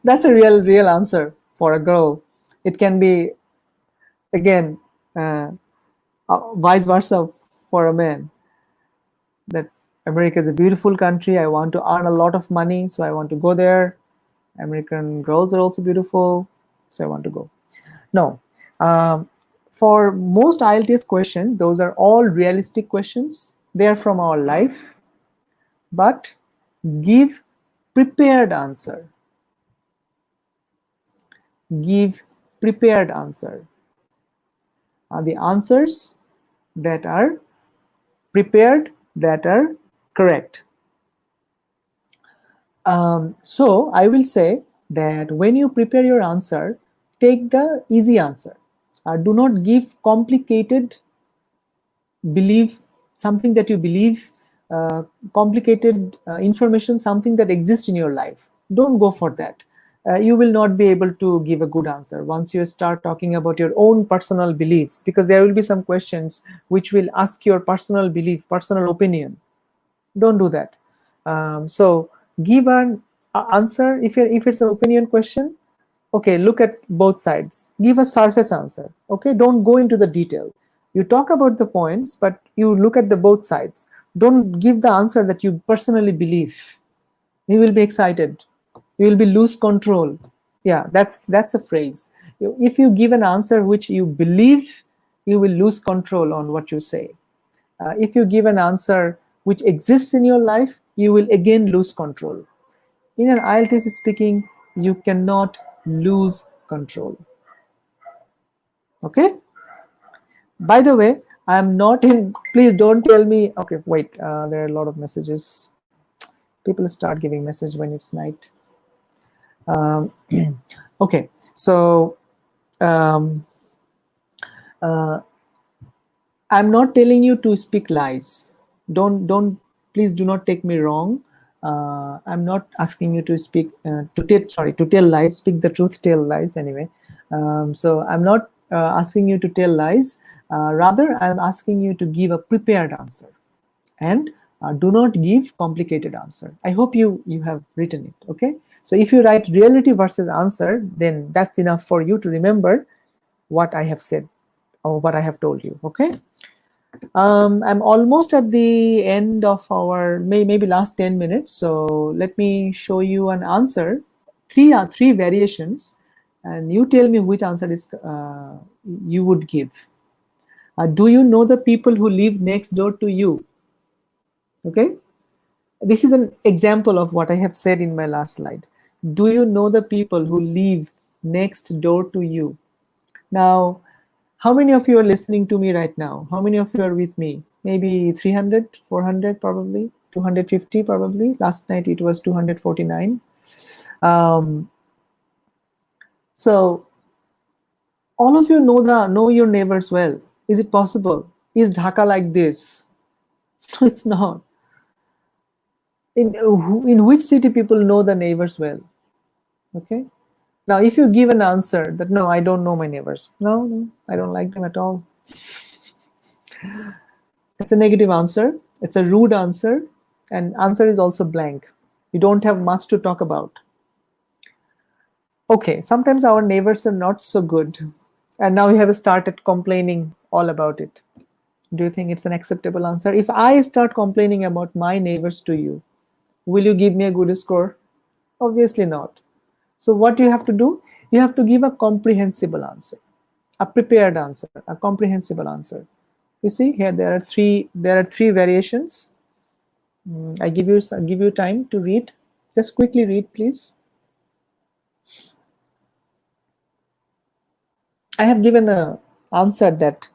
That's a real answer for a girl. It can be, again, vice versa for a man. That America is a beautiful country. I want to earn a lot of money, so I want to go there. American girls are also beautiful, so I want to go. No. For most IELTS questions, those are all realistic questions. They are from our life. But give prepared answer. Give prepared answer. The answers that are prepared, that are correct. So I will say that when you prepare your answer, take the easy answer. Do not give complicated something that you believe, complicated information, something that exists in your life. Don't go for that. You will not be able to give a good answer once you start talking about your own personal beliefs, because there will be some questions which will ask your personal belief, personal opinion. Don't do that. So give an answer. If it's an opinion question, okay, look at both sides. Give a surface answer. Okay, don't go into the detail. You talk about the points, but you look at the both sides. Don't give the answer that you personally believe. You will be excited. You will be lose control. Yeah, that's a phrase. If you give an answer which you believe, you will lose control on what you say. If you give an answer which exists in your life, you will again lose control. In an IELTS speaking, you cannot lose control. Okay? By the way, I am not in, please don't tell me, okay, wait, there are a lot of messages. People start giving message when it's night. Okay, so I'm not telling you to speak lies. Please do not take me wrong. I'm not asking you to speak to tell lies. Speak the truth, tell lies. Anyway, so I'm not asking you to tell lies. Rather, I'm asking you to give a prepared answer. And Do not give complicated answer. I hope you have written it. Okay, so if you write reality versus answer, then that's enough for you to remember what I have said or what I have told you. Okay, I'm almost at the end of our maybe last 10 minutes, so let me show you an answer, three variations, and you tell me which answer is you would give. Do you know the people who live next door to you? Okay, this is an example of what I have said in my last slide. Do you know the people who live next door to you? Now, how many of you are listening to me right now? How many of you are with me? Maybe 300, 400 probably, 250 probably. Last night it was 249. So all of you know your neighbors well. Is it possible? Is Dhaka like this? No, it's not. In which city people know the neighbors well? Okay. Now, if you give an answer that no, I don't know my neighbors. No, I don't like them at all. It's a negative answer. It's a rude answer, and answer is also blank. You don't have much to talk about. Okay, sometimes our neighbors are not so good, and now you have started complaining all about it. Do you think it's an acceptable answer? If I start complaining about my neighbors to you, will you give me a good score? Obviously not. So what you have to do? You have to give a comprehensible answer, a prepared answer, a comprehensible answer. You see here there are three variations. I give you time to read. Just quickly read, please. I have given an answer that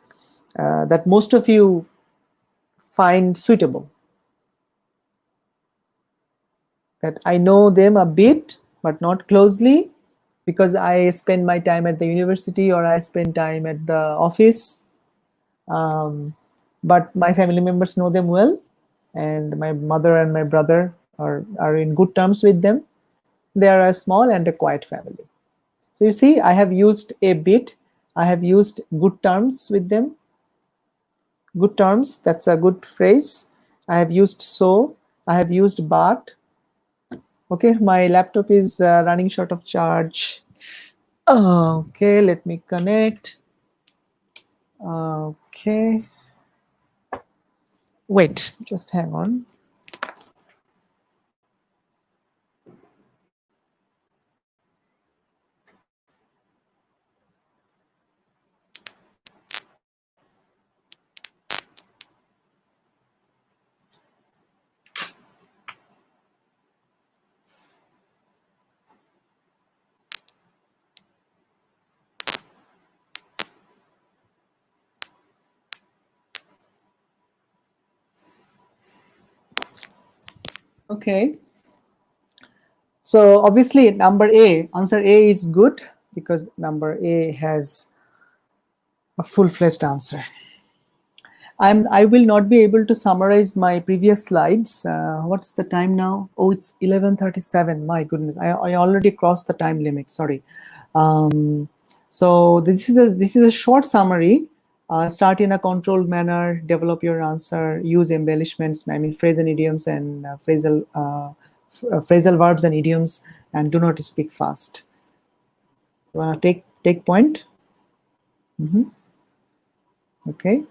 that most of you find suitable. That I know them a bit, but not closely, because I spend my time at the university or I spend time at the office. But my family members know them well, and my mother and my brother are in good terms with them. They are a small and a quiet family. So you see, I have used a bit. I have used good terms with them. Good terms, that's a good phrase. I have used so. I have used but. Okay, my laptop is running short of charge. Okay, let me connect. Okay. Wait, just hang on. Okay. So obviously number A, answer A is good because number A has a full-fledged answer. I will not be able to summarize my previous slides. What's the time now? Oh, it's 11:37. My goodness, I already crossed the time limit. Sorry. So this is a short summary. Start in a controlled manner. Develop your answer. Use embellishments. I mean phrase and idioms and phrasal verbs and idioms, and do not speak fast. You wanna take point? Okay.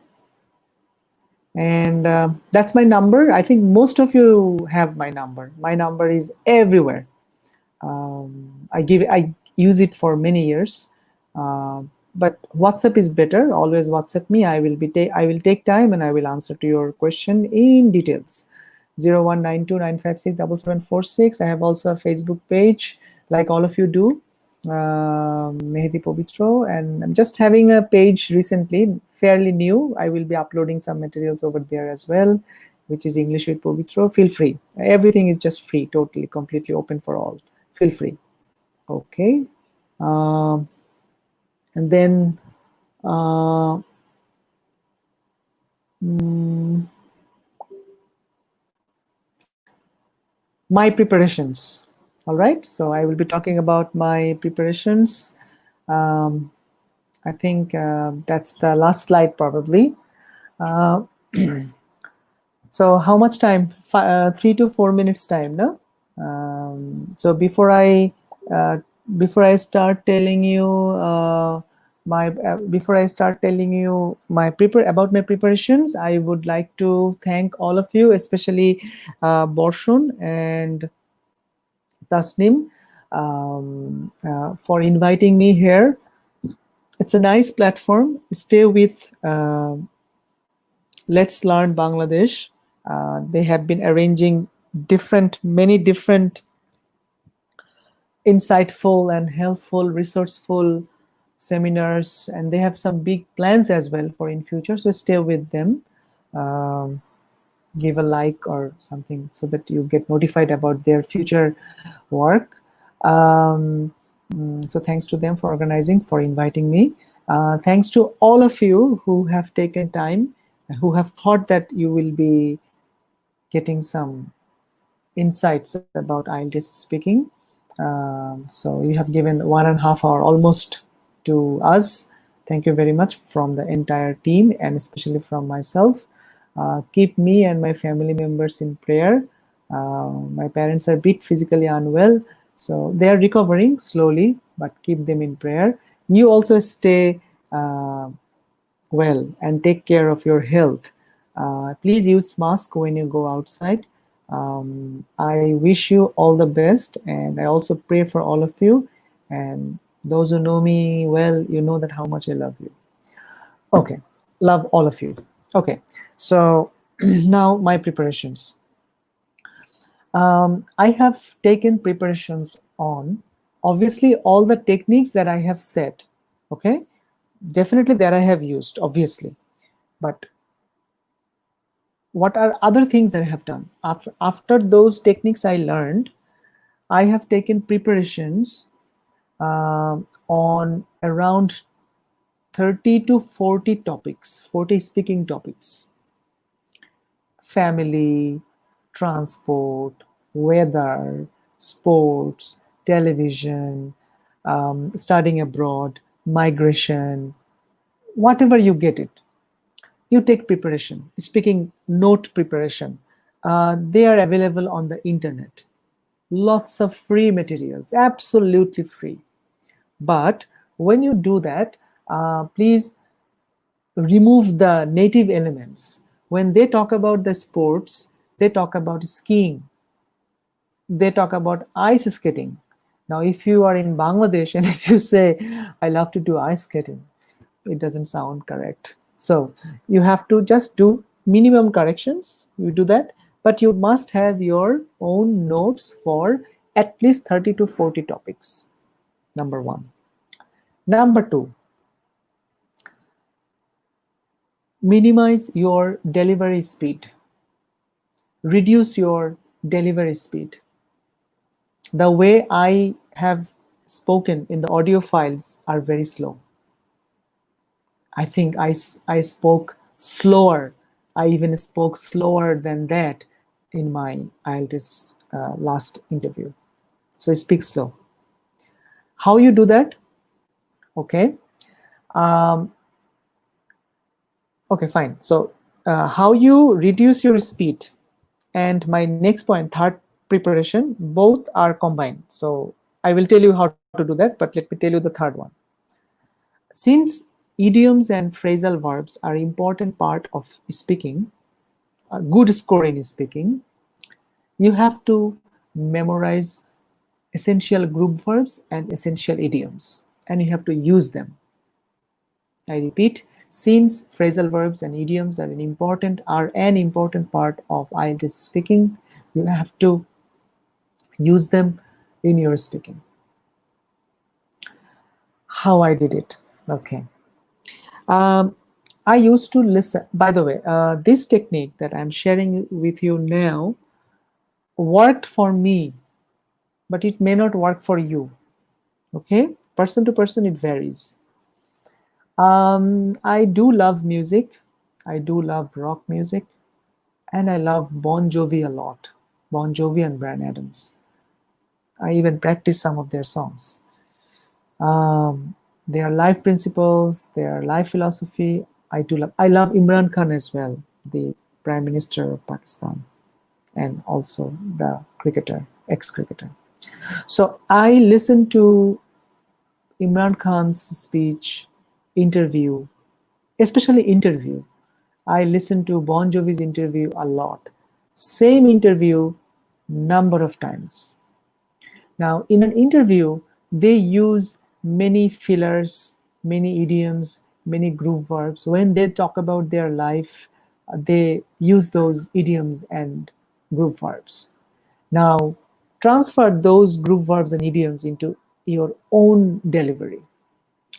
And that's my number. I think most of you have my number. My number is everywhere. I use it for many years, but WhatsApp is better. Always WhatsApp me. I will take time and I will answer to your question in details. 0192956776. I have also a Facebook page like all of you do. Mehdi Povitro, and I'm just having a page recently, fairly new. I will be uploading some materials over there as well, which is English with Povitro. Feel free. Everything is just free, totally, completely open for all. Feel free. Okay. And then my preparations. All right. So I will be talking about my preparations. I think that's the last slide probably. So how much time? 3 to 4 minutes time, no? So before I start telling you about my preparations, I would like to thank all of you, especially Borshon and Tasnim, for inviting me here. It's a nice platform. Stay with Let's Learn Bangladesh. They have been arranging many different insightful and helpful, resourceful seminars, and they have some big plans as well for in future. So stay with them. Give a like or something so that you get notified about their future work. So thanks to them for organizing, for inviting me. Thanks to all of you who have taken time, who have thought that you will be getting some insights about IELTS speaking. So you have given 1.5 hours almost to us. Thank you very much from the entire team and especially from myself. Keep me and my family members in prayer. My parents are a bit physically unwell, so they are recovering slowly, but keep them in prayer. You also stay well and take care of your health. Please use mask when you go outside. I wish you all the best, and I also pray for all of you. And those who know me well, you know that how much I love you. Okay, love all of you. Okay, so now my preparations. I have taken preparations on, obviously, all the techniques that I have said. Okay, definitely that I have used, obviously, but what are other things that I have done? After those techniques I learned, I have taken preparations on around 30 to 40 topics, 40 speaking topics. Family, transport, weather, sports, television, studying abroad, migration, whatever you get it. You take preparation, speaking note preparation. They are available on the internet. Lots of free materials, absolutely free. But when you do that, please remove the native elements. When they talk about the sports, they talk about skiing. They talk about ice skating. Now, if you are in Bangladesh and if you say, I love to do ice skating, it doesn't sound correct. So you have to just do minimum corrections. You do that, but you must have your own notes for at least 30 to 40 topics. Number one. Number two, minimize your delivery speed. Reduce your delivery speed. The way I have spoken in the audio files are very slow. I think I spoke slower. I even spoke slower than that in my IELTS last interview. So I speak slow. How you do that? Okay. Okay, fine. So how you reduce your speed? And my next point, third preparation, both are combined. So I will tell you how to do that, but let me tell you the third one. Since idioms and phrasal verbs are important part of speaking, a good score in speaking, you have to memorize essential group verbs and essential idioms, and you have to use them. I repeat, since phrasal verbs and idioms are an important part of IELTS speaking, you have to use them in your speaking. How I did it? Okay. I used to listen. By the way, this technique that I'm sharing with you now worked for me, but it may not work for you. Okay, person to person it varies. I do love music. I do love rock music, and I love Bon Jovi a lot. Bon Jovi and Bryan Adams. I even practice some of their songs. Their life principles, their life philosophy. I love Imran Khan as well, the Prime Minister of Pakistan, and also the cricketer, ex-cricketer. So I listened to Imran Khan's speech, interview, especially interview. I listened to Bon Jovi's interview a lot. Same interview, number of times. Now, in an interview, they use many fillers, many idioms, many group verbs. When they talk about their life, they use those idioms and group verbs. Now, transfer those group verbs and idioms into your own delivery.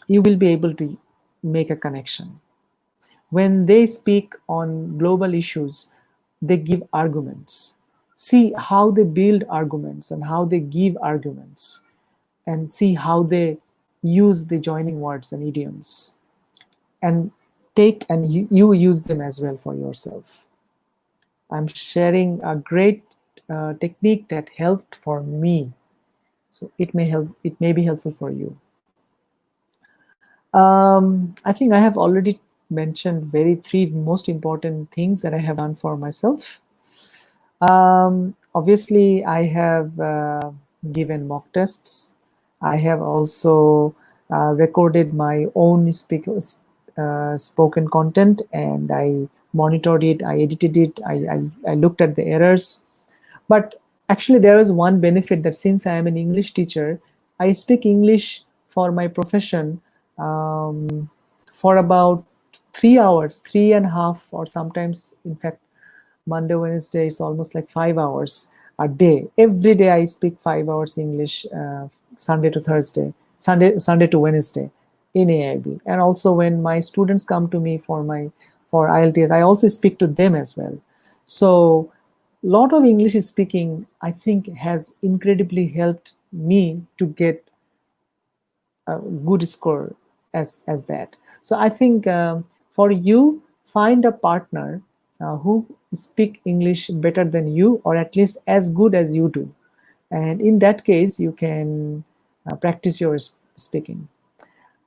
You will be able to make a connection. When they speak on global issues, they give arguments. See how they build arguments and how they give arguments, and see how they use the joining words and idioms, and take and you use them as well for yourself. I'm sharing a great technique that helped for me, so it may be helpful for you. I think I have already mentioned three most important things that I have done for myself. Obviously, I have given mock tests. I have also recorded my own spoken content, and I monitored it, I edited it, I looked at the errors. But actually, there is one benefit, that since I am an English teacher, I speak English for my profession for about 3 hours, 3.5, or sometimes, in fact, Monday, Wednesday, it's almost like 5 hours a day. Every day I speak 5 hours English, Sunday to Thursday, Sunday to Wednesday in AIB. And also when my students come to me for IELTS, I also speak to them as well. So a lot of English speaking, I think, has incredibly helped me to get a good score as that. So I think for you, find a partner who speak English better than you, or at least as good as you do, and in that case you can practice your speaking.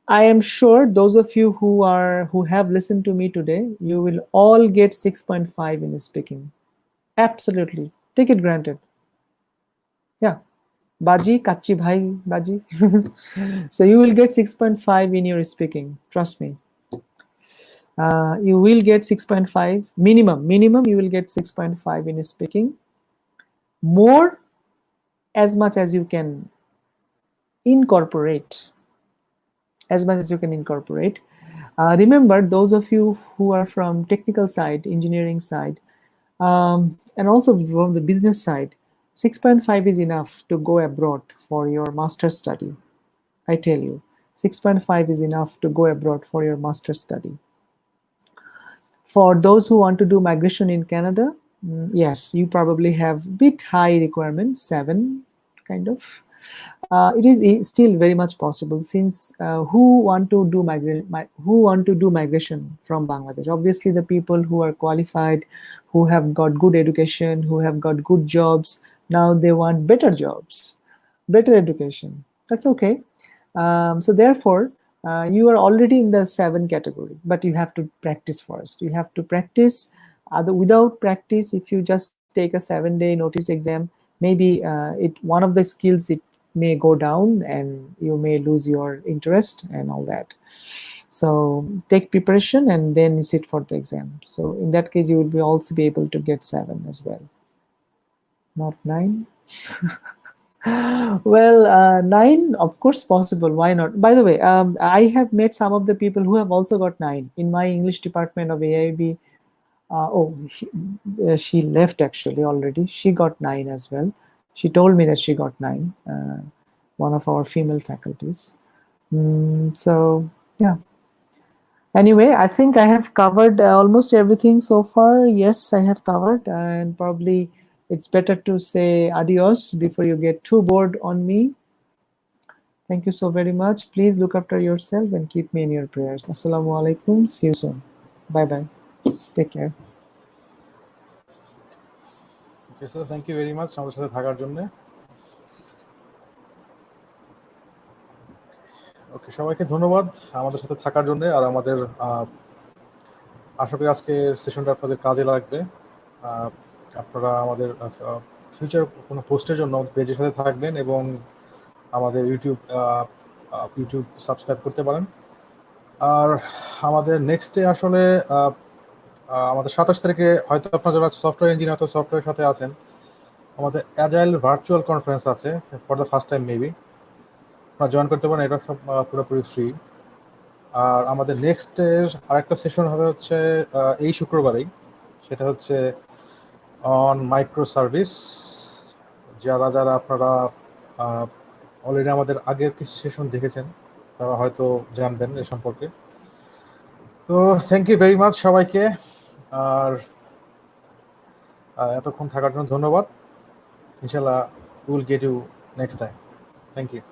I am sure those of you who have listened to me today, you will all get 6.5 in speaking. Absolutely, take it granted. Yeah, Baji, Kachi Bhai, Baji. So you will get 6.5 in your speaking. Trust me. You will get 6.5 minimum. You will get 6.5 in speaking. More, as much as you can incorporate. Remember, those of you who are from technical side, engineering side, and also from the business side, 6.5 is enough to go abroad for your master's study. I tell you, 6.5 is enough to go abroad for your master's study. For those who want to do migration in Canada, yes, you probably have bit high requirements, 7 kind of. It is still very much possible, since who want to do migration from Bangladesh? Obviously, the people who are qualified, who have got good education, who have got good jobs. Now they want better jobs, better education. That's okay. So therefore, you are already in the 7 category, but you have to practice first. You have to practice. Without practice, if you just take a 7-day notice exam, maybe one of the skills, it may go down and you may lose your interest and all that. So take preparation and then sit for the exam. So in that case, you will also be able to get 7 as well, not 9. Well, 9, of course, possible. Why not? By the way, I have met some of the people who have also got 9 in my English department of AIB. She left actually already. She got 9 as well. She told me that she got 9. One of our female faculties. So yeah. Anyway, I think I have covered almost everything so far. Yes, I have covered, and probably it's better to say adios before you get too bored on me. Thank you so very much. Please look after yourself and keep me in your prayers. Assalamu alaikum. See you soon. Bye bye. Take care. Okay, sir, thank you very much আমাদের সাথে থাকার জন্য। ওকে, সবাইকে ধন্যবাদ আমাদের সাথে থাকার জন্য আর আমাদের আশা করি আজকের সেশনটা আপনাদের কাজে লাগবে। আপনারা আমাদের ফিউচার কোনো পোস্টের জন্য পেজের সাথে থাকবেন এবং আমাদের ইউটিউব সাবস্ক্রাইব করতে পারেন। আর আমাদের নেক্সট ডে আসলে আমাদের 27 তারিখে হয়তো আপনারা যারা সফটওয়্যার ইঞ্জিনিয়ার তো সফটওয়্যারের সাথে আছেন, আমাদের অ্যাজাইল ভার্চুয়াল কনফারেন্স আছে for the first time maybe, আপনারা জয়েন করতে পারেন। এটা সব পুরোপুরি ফ্রি। আর আমাদের নেক্সটের আরেকটা সেশন হবে হচ্ছে এই শুক্রবারেই, সেটা হচ্ছে অন মাইক্রো সার্ভিস। যারা যারা আপনারা অলরেডি আমাদের আগের কিছু সেশন দেখেছেন তারা হয়তো জানবেন এ সম্পর্কে। তো থ্যাংক ইউ ভেরি মাচ সবাইকে, আর এতক্ষণ থাকার জন্য ধন্যবাদ। ইনশাল্লাহ will get you next time. Thank you.